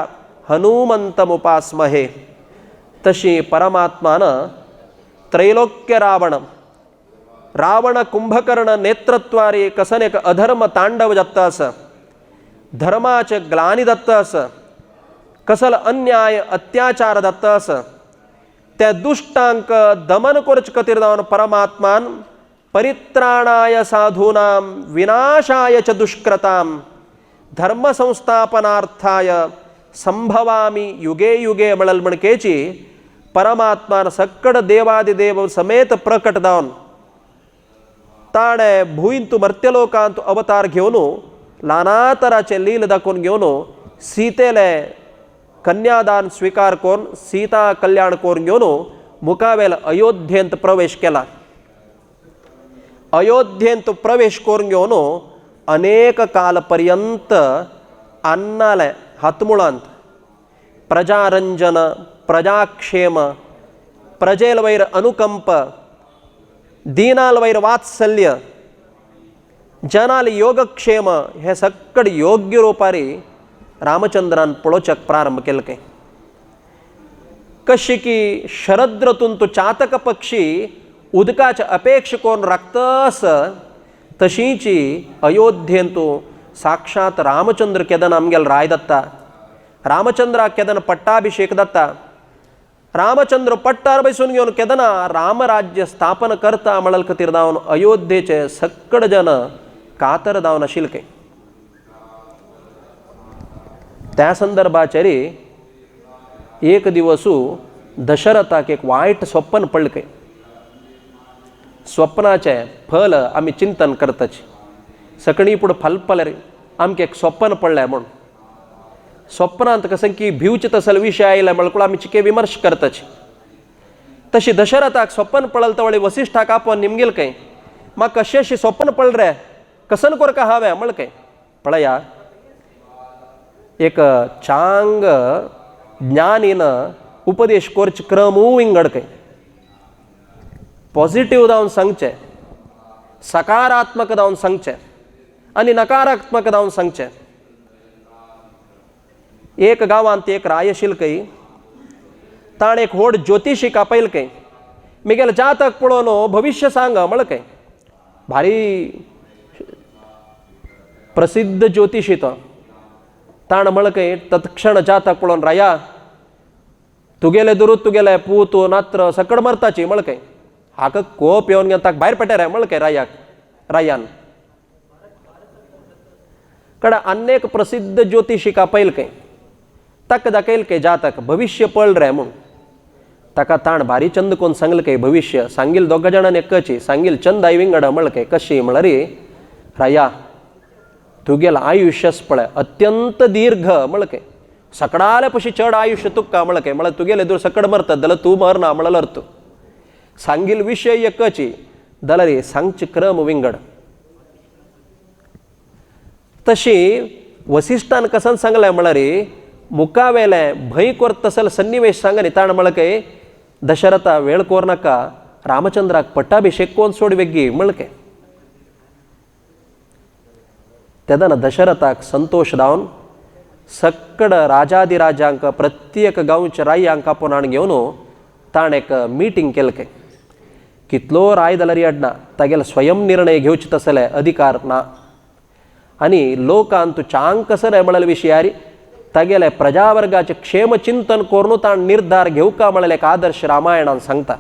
हनुमंतमुपास्महे. तशी परमात्मान त्रैलोक्य रावण कुंभकर्ण नेतृत्वारी कसन एक अधर्म तांडव दत्त अस धर्माचे ग्लानी दत्त अस कसल अन्याय अत्याचार दत्त अस त्या दुष्टांक दमन करच खातीर जावन परमात्मान परित्राणाय साधूनां विनाशाय च दुष्कृतां धर्म संस्थापनार्थाय संभवामी युगे युगे मळल म्हणकेची परमात्मान सक्कड देवादिदेव समेत प्रकट जावन ताणे भुईंतू मर्त्यलोकांतू अवतार घेवन नाना तराचे लील दाखवून घेवन सीतेले कन्यादान स्वीकार करून सीता कल्याण करून घेवन मुखावेल अयोध्येंत प्रवेश केला. अयोध्येंत प्रवेश करून घेवन अनेक कालपर्यंत अन्नाले हातमुळांत प्रजारंजन प्रजाक्षेम प्रजेल वैर अनुकंप दीनाल वैर वात्सल्य जनाल योगक्षेम हे सक्कड योग्य रूपारी रामचंद्रान पळोवचेक प्रारंभ केले. कशी की शरद ऋतून तो चातक पक्षी उदकाचे अपेक्षा करून राखतस तशीची अयोध्येंतू साक्षात रामचंद्र केदन आमगेल राय दत्ता. रामचंद्राक केदन पट्टाभिषेक दत्ता. रामचंद्र पट्टार बैसून घेवन केदना रामराज्य स्थापन करता म्हणल खातीर जावन अयोध्येचे सक्कड जन कातर जावन आशिल्ले. त्या संदर्भाचेरी एक दिवसू दशरथाक एक वायट स्वप्न पडले. स्वप्नाचे फल आमी चिंतन करताचे. सकणी पुढे फलपल्यार आमकां एक स्वप्न पडलें म्हूण स्वप्नांत कशें की भिवचे तसल विशय आयले म्हणून आमी चिके विमर्श करताचे. तशी दशरथाक स्वप्न पडल तवळी वसिश्ठाक आपोवन निमगेल खंय म्हाका कशें अशें स्वप्न पडलें रे कसन कोरका हांवें म्हण खंय पळया. एक चांग ज्ञानीन उपदेश करचे क्रमू विंगड खंय पॉझिटिव्ह जावन सांगचें सकारात्मक जावन सांगचें आनी नकारात्मक जावन सांगचें. एक गांवांत एक राय आशिल्ली ताणें एक व्हड ज्योतिशीक आपयले. म्हगेलें जातक पळोवन भविश्य सांग म्हण खंय. भारी प्रसिद्ध ज्योतिशी तो. ताण म्हण खंय तत्क्षण जातक पळोवन राया तुगेले दुरूद तुगेले पूत नात्र सकड मरताची म्हण खंय. हाका कोप येवन घेवन ताका भायर पेटे रे म्हण खंय रायान. कडे अनेक प्रसिद्ध ज्योतिशीक आपयले खंय. ताका दाखयले खंय जातक भविश्य पळ रे म्हूण. ताका ताण भारी चंद कोण सांगले खंय भविश्य सांगील दोग जाणांनी एकची सांगील चंद आई विंगड म्हण खंय कशी म्हळ्यार राया तुगेलें आयुश्यस पळय अत्यंत दीर्घ म्हण खंय. सकडाले पशी चड आयुश्य तुका म्हण खंय म्हळ्यार तुगेले दूर सकड मरतात जाल्यार तूं मरना म्हणल्यार तूं सांगील विशय एकची जाल्यार सांगचे क्रम विंगड. तशी वसिश्ठान कसन सांगलें म्हळ्यार मुखावेलें भंय करता तसले सन्निवेश सांगनी. ताण म्हळें खंय दशरथा वेळ कोर नाका रामचंद्राक पट्टाभिषेक कोण सोड वेग्गी म्हळें खंय. तेदना दशरथाक संतोष जावन सक्कड राजादिराजांक प्रत्येक गांवच्या रायांक आपोवन हाडून घेवन ताण एक मिटींग केलें खंय. कितलो राय जाल्यार येडना तागेले स्वयं निर्णय घेवचे तसले अधिकार ना. आनी लोकांत तूं चांग कसं रे म्हळ्यार विशयार तागेले प्रजावर्गाचे क्षेम चिंतन करून ताण निर्धार घेवका म्हळ्यार एक आदर्श रामायणान सांगता.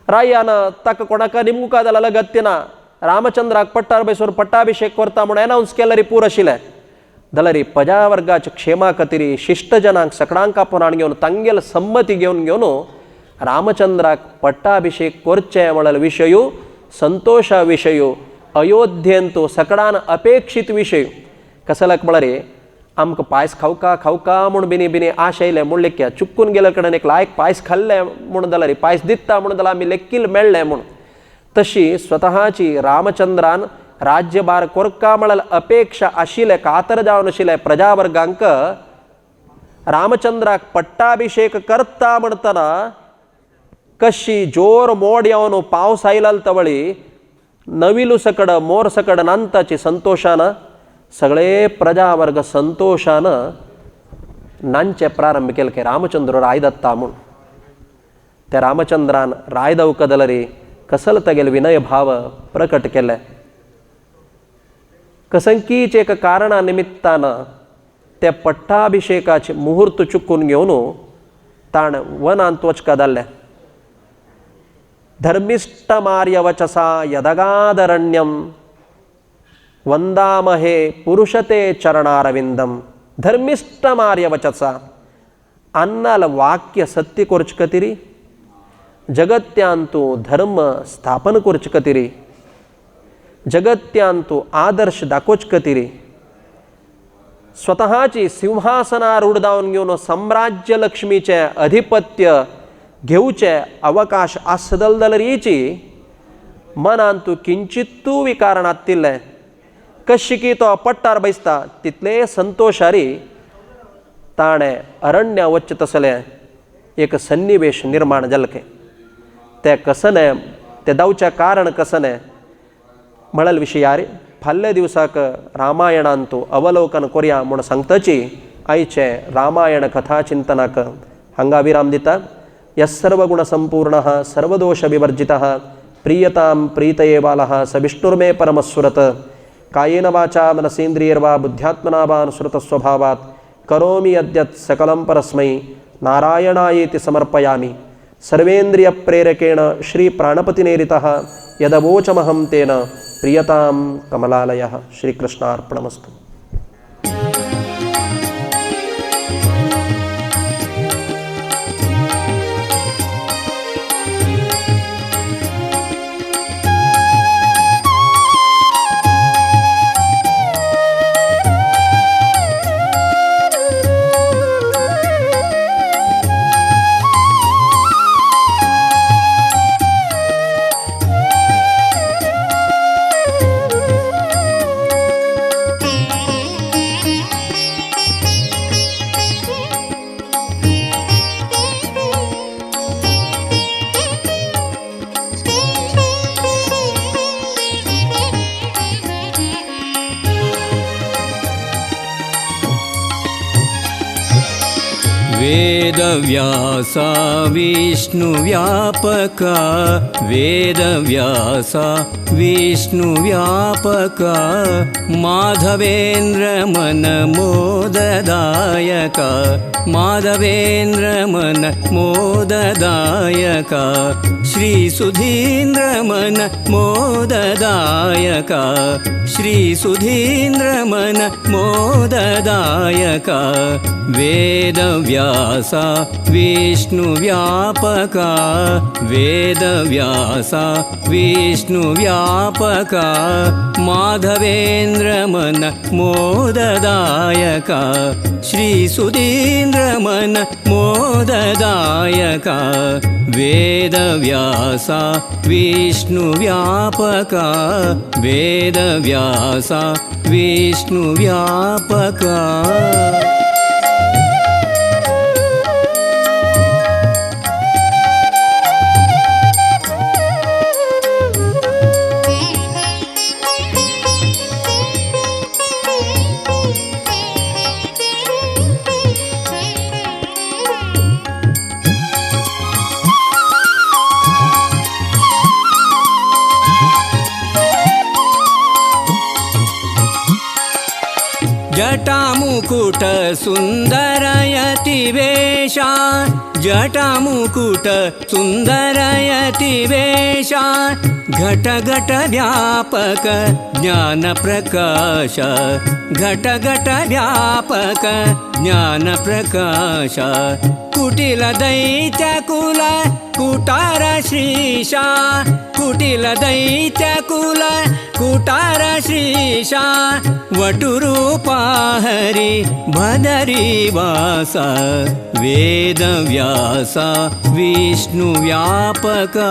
रायान ताका कोणाका निमूका जाल्यार गत्य ना. रामचंद्राक पट्टार बैसून पट्टाभिषेक करता म्हणून एनावन्स केल्यार पुरो आशिल्लें जाल्यार प्रजावर्गाच्या क्षेमा खातीर शिश्ट जनांक सकडांक आपोवन हाडून घेवन तांगेल संमती घेवन रामचंद्राक पट्टाभिषेक करचें म्हळ्यार विशयो संतोशा विशयो अयोध्येंत सकडान अपेक्षीत विशय. कसलाक म्हळ्यार आमकां पायस खावका म्हूण बिनी आश येयलें म्हूण लेख्या चुकून गेले कडेन एक लायक पायस खाल्लें म्हूण जाल्यार पायस दिता म्हूण जाल्यार आमी लेखील मेळ्ळें म्हूण. तशी स्वताची रामचंद्रान राज्यभार कोरका म्हळ्यार अपेक्षा आशिल्ले कातर जावन आशिल्ले प्रजावर्गांक रामचंद्राक पट्टाभिषेक करता म्हणटना कशी जोर मोड येवन पावस आयला तवळी नविलू सकड मोर सकड नांताची संतोषान सगळे प्रजावर्ग संतोषान नांचे प्रारंभ केले की रामचंद्र राय दत्ता म्हूण. त्या रामचंद्रान राय दवक जाल्यार कसल तेगेले विनय भाव प्रकट केले. कसंकीच एक कारणा निमित्तान ते पट्टाभिषेकाचे मुहूर्त चुकून घेवन ताण वनांत वचका जाल्ले. धर्मिष्ठमार्य वचसा यदगादरण्यम वंदामहे पुरुषते चरणारविंदम धर्मिष्ठ मार्य वचसा अन्नाला वाक्य सत्य कोर्चकतिरी जगत्यांतू धर्म स्थापन कोर्चकतिरी जगत्यांतू आदर्श दाखोचकतिरी स्वतःची सिंहासनारूढ जावन घेवन साम्राज्य लक्ष्मीचे अधिपत्य घेवचे अवकाश आसदल जाल्यार येची मनांतू किंचितू विकार नातिल्ले कशी की तो पट्टार बसता तितले संतोषारी ताणें अरण्या वच्चे तसले एक सन्निवेश निर्माण जालके ते कसने ते जावचे कारण कसने म्हणल विशयारी फाल्ल्या दिवसाक रामायणांतू अवलोकन करुया म्हूण सांगतची आयचे रामायण कथा चिंतनाक हांगा विराम दिता यः सर्वगुणसंपूर्णः सर्वदोषविवर्जितः प्रीयतां प्रीतये बालः स विष्णुर्मे परमस्फुरत् कायेन वाचा मनसेन्द्रियैर्वा बुद्ध्यात्मना वा अनुसृतस्वभावात् करोमि यद्यत् सकलं परस्मै नारायणायेति समर्पयामि सर्वेन्द्रियप्रेरकेण श्रीप्राणपतिनेरितः यदवोचमहं तेन प्रियतां कमलालयः। श्रीकृष्णार्पणमस्तु। वेदव्यासा विष्णुव्यापका वेदव्यासा विष्णुव्यापका माधवेन्द्र मन मोददायका माधवेन्द्र मन मोददायका श्रीसुधीन्द्र मन मोददायका श्रीसुधीन्द्र मन मोददायका वेदव्यासा विष्णुव्यापका वेदव्यासा विष्णुव्यापका माधवेन्द्र मन मोददायका श्रीसुधीन्द्र मन मोददायका वेदव्यासा विष्णुव्यापका वेदव्यासा विष्णुव्यापका जटामुकुट सुन्दरयति वेशा जटामुकुट सुन्दरयति वेशा घट घट व्यापक ज्ञान प्रकाश घट घट व्यापक ज्ञान प्रकाश कुटिल दैत्यकुल कुटार श्रीशा कुटिल दैत्यकुल कुटार श्रीशा वटुरूपा हरि भदरी वासा वेदव्यासा विष्णुव्यापका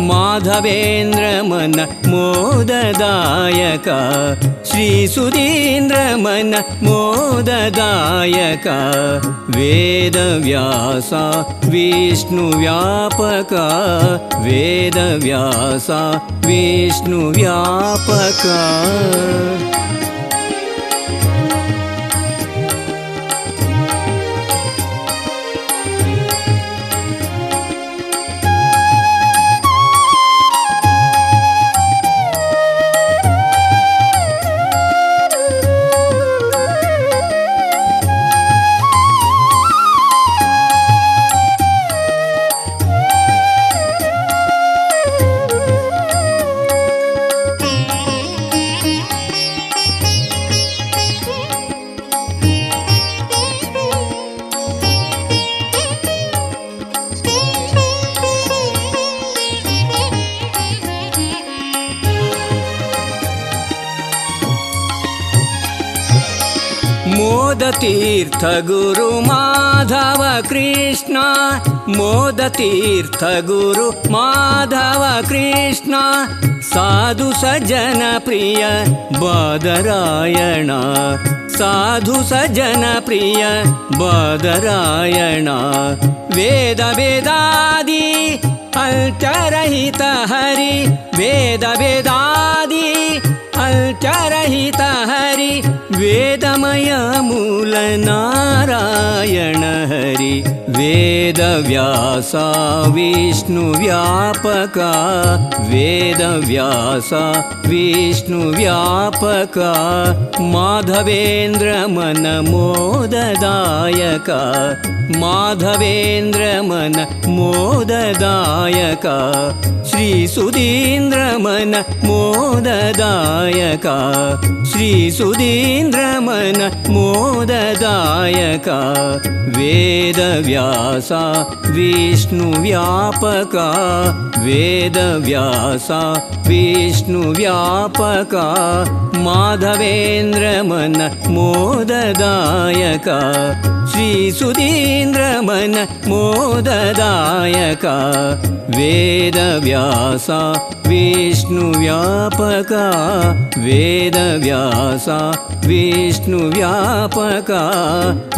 माधवेन्द्र मन मोददायका श्रीसुधीन्द्र मन मोददायका वेदव्यासा विष्णुव्यापका वेदव्यासा विष्णुव्यापका मोदतीर्थ गुरु माधव कृष्ण मोदतीर्थ गुरु माधव कृष्ण साधु सज्जन प्रिय बादरायण साधु सज्जन प्रिय बादरायण वेद वेदादि अल्परहित हरि वेद वेदादि अल्परहित हरि वेदमय मूल नारायण हरि वेद व्यासा विष्णु व्यापका वेद व्यासा विष्णु व्यापका माधवेन्द्र मन मोददायका माधवेन्द्र मन मोददायका श्री सुधीन्द्र मन मोददायका श्री सुधीन्द्र मन मोददायका वेद व्यासा विष्णु व्यापका वेद व्यासा विष्णु व्यापका माधवेन्द्र मन मोददायका श्री सुधीन्द्र मन मोददायका वेद व्यासा विष्णु व्यापका वेद व्यासा विष्णु व्यापका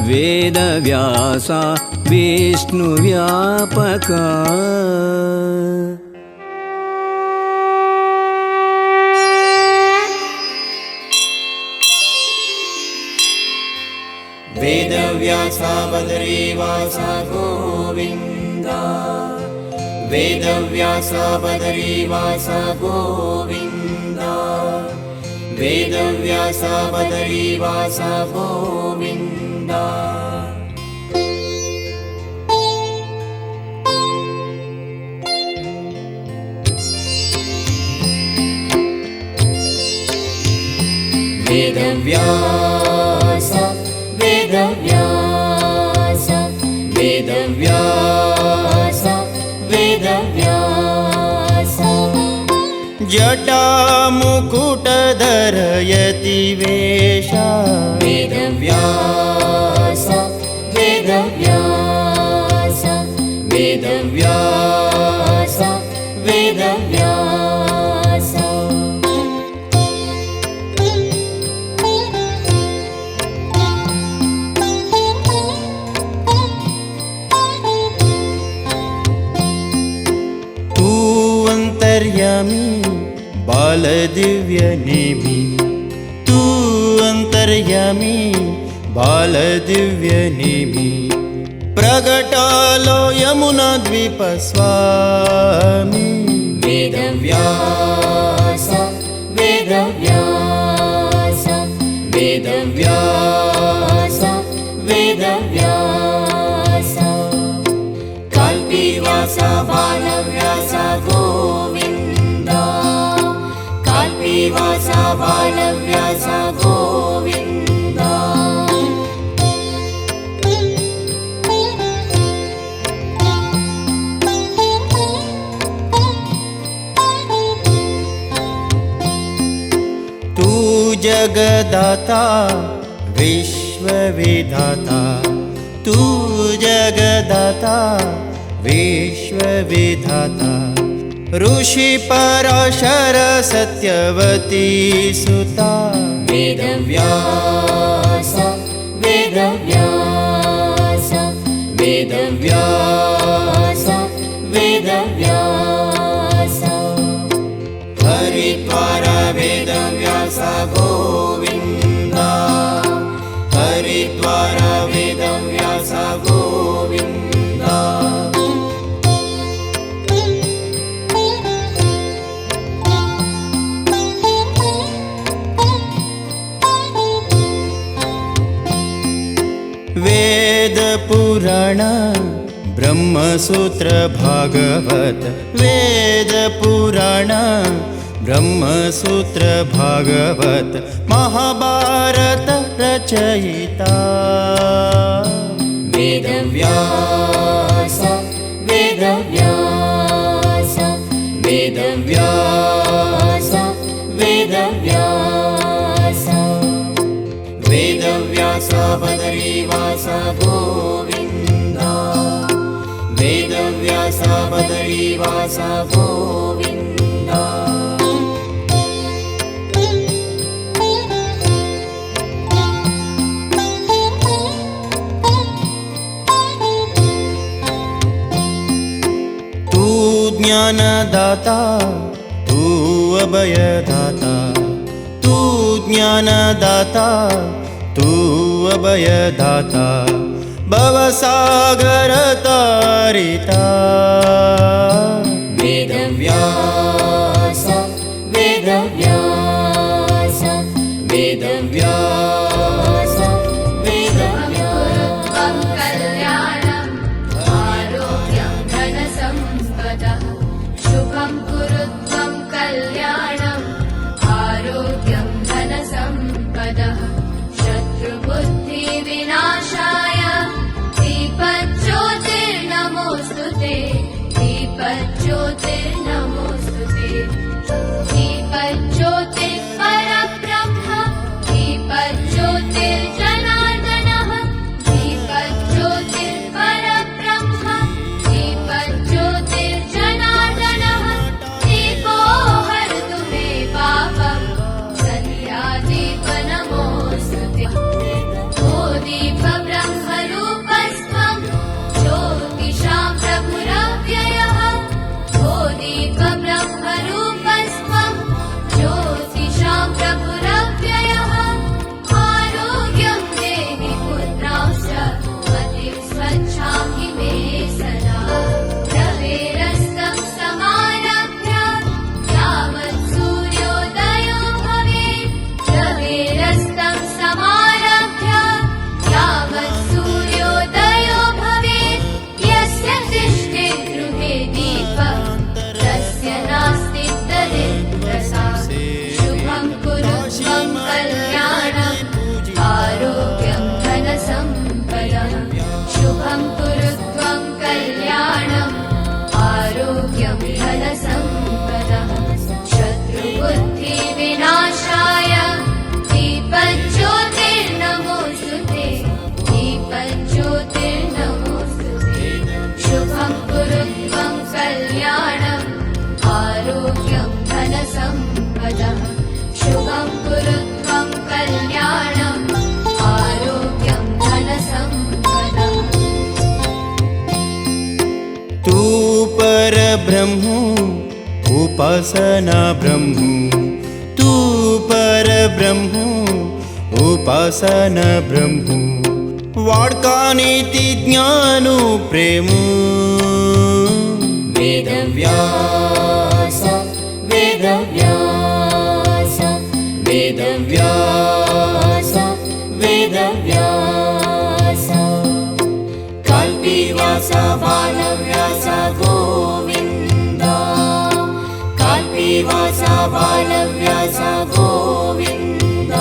वेद व्यासा विष्णु व्यापका वेदव्यासा बदरीवासा गोविन्दा वेदव्यासा बदरीवासा गोविन्दा वेदव्यासा बदरीवासा गोविन्दा वेदव्यासा वेदव्यासा वेदव्यासा वेदव्यासा जटामुकुटधरयति वेषा वेदव्यासा वेदव्यासा वेदव्यासा वेदव्यासा अंतर्यामी बालदिव्यनेमि तू अंतर्यामी बालदिव्यनेमि प्रगटालो यमुनाद्वीपस्वामी वेदव्यासा वेदव्यासा वेदव्यासा वेदव्यासा काल्पीवासा बालव्यासा गोविन्दा काल्पीवासा बालव्यासा गोविन्दा तू जगदाता विश्वविधाता तू जगदाता विश्वविधाता ऋषि पराशर सत्यवती सुता वेदव्यासा वेदव्यासा वेदव्यासा वेदव्यासा हरिद्वार वेदव्यासा गोविन्दा हरिद्वार वेदव्यासा गोविन्दा वेद पुराण ब्रह्मसूत्र भागवत वेद पुराण ब्रह्मसूत्र भागवत महाभारत रचयिता वेदव्यासा वेदव्यासा वेदव्यासा वेदव्यासा वेदव्यासा बदरी बदरीवास गोविन्द वेदव्यास बदरीवास गोविन्द तू ज्ञानदाता तू अभयदाता तू ज्ञानदाता तू अभयदाता भवसागर तारिता वेदव्यास वेदव्यास वेदव्यास वेदव्यास कल्याणम् आरोग्यं धनसम्पदः शुभं कुरु त्वं कल्याणम् आरोग्यं धनसम्पदः शत्रुबुद्धिविनाशाय दीपज्योतिर्नमोऽस्तु ते दीपज्योतिर्नमोऽस्तु ते दीपज्योतिः परब्रह्म दीपज्योतिर्जनार्दनः दीपज्योतिर्परब्रह्म दीपज्योतिर्जनार्दनः दीपो हरतु मे पापम् सन्ध्यादीप नमोऽस्तु ते ओ दीपब्रह्मरूपस्त्वं ज्योतिषां प्रभुरव्ययः ओ दीपब्रह्मरूपस्त्वं ज्योतिषां प्रभुरव्ययः आरोग्यं देहि पुत्रांश्च मतिं स्वच्छामि मे सदा रवेरस्तं समारभ्य यावत् सूर्योदयो भवेत् रवेरस्तं समारभ्य यावत् सूर्योदयो भवेत् यस्य तिष्ठे गृहे दीपः तस्य नास्ति दरिद्रता शुभं कुरु त्वं कल्याणम् आरोग्यं धनसम्पदः शुभं कुरु त्वं कल्याणम् आरोग्यं धनसम्पदः शत्रुबुद्धिविनाशाय दीपज्योतिर्नमोऽस्तु ते दीपज्योतिर्नमोऽस्तु ते शुभं कुरु त्वं कल्याणम् आरोग्यं धनसम्पदः शुभं कुरु त्वं कल्याणम् आरोग्यं धनसम्पदः तू परब्रह्म उपासना ब्रह्म तू परब्रह्म उपासना ब्रह्म वाड्कानीति ज्ञानु प्रेम वेदव्यास वेदव्यास वेदव्यास वेदव्यास कल्पिवास बालव्यास गोविन्द कल्पिवास बालव्यास गोविन्द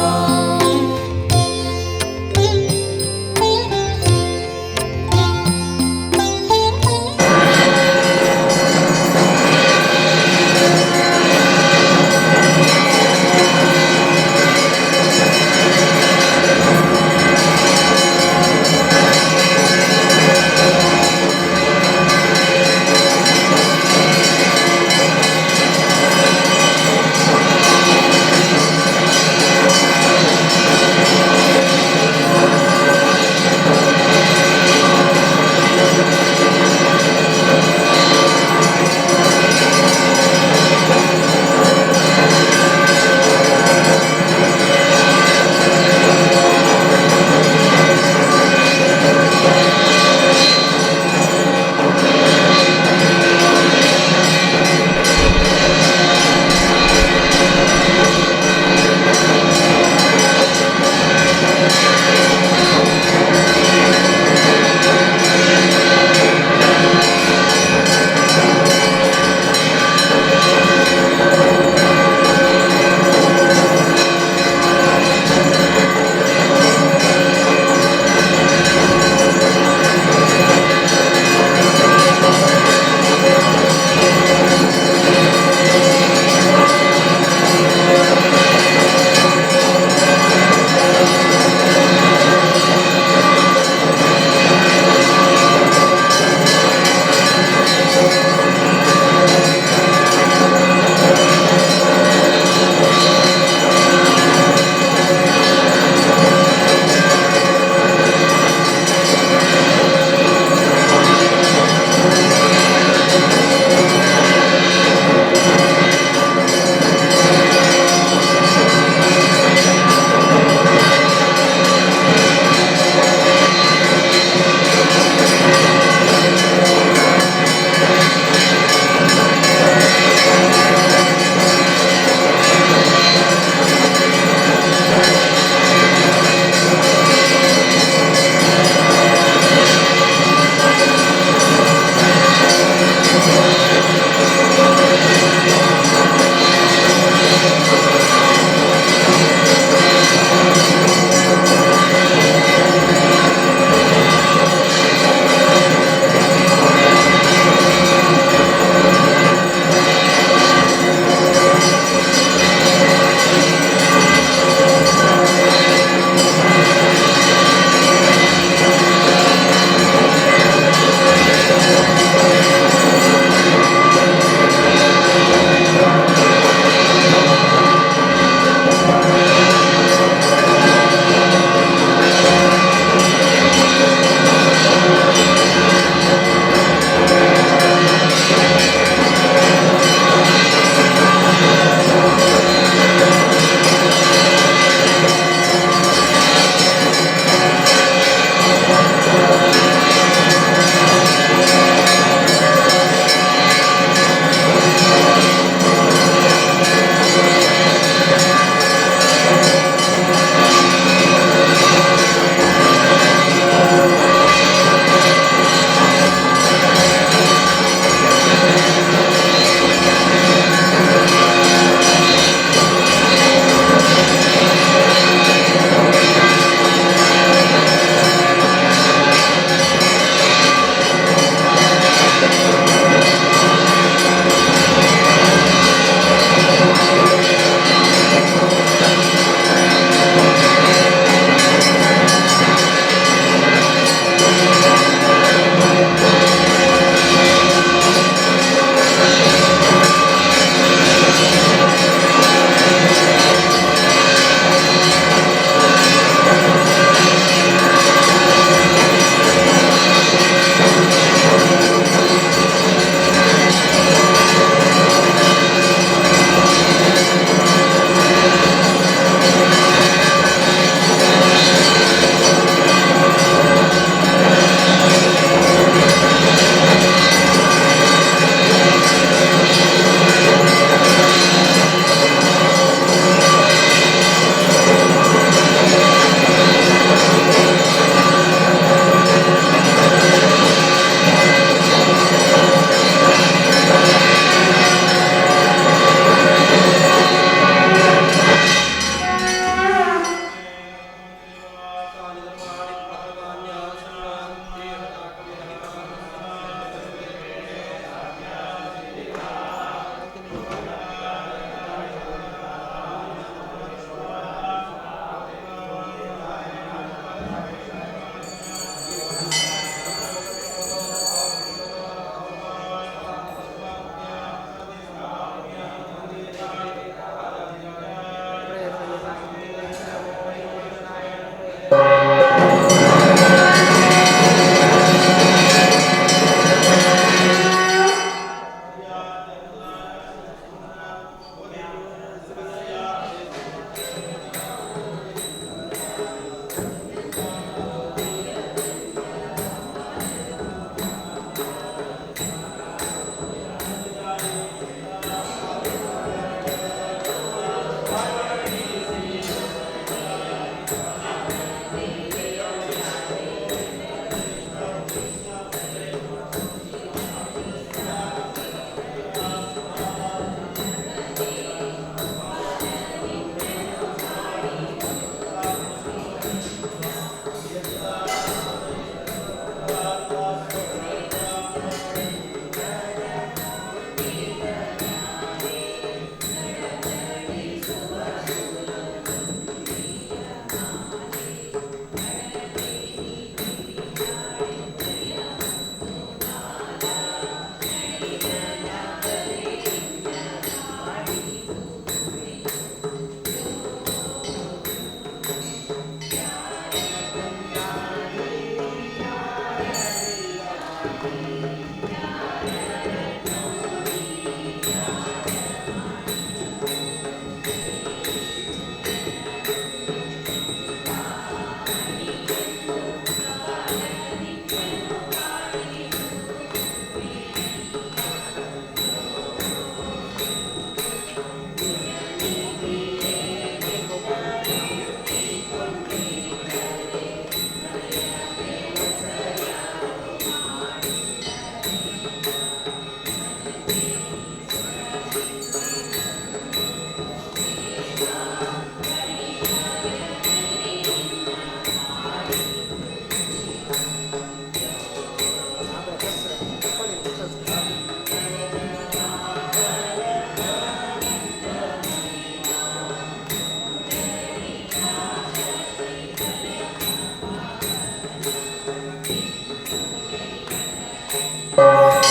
Amen.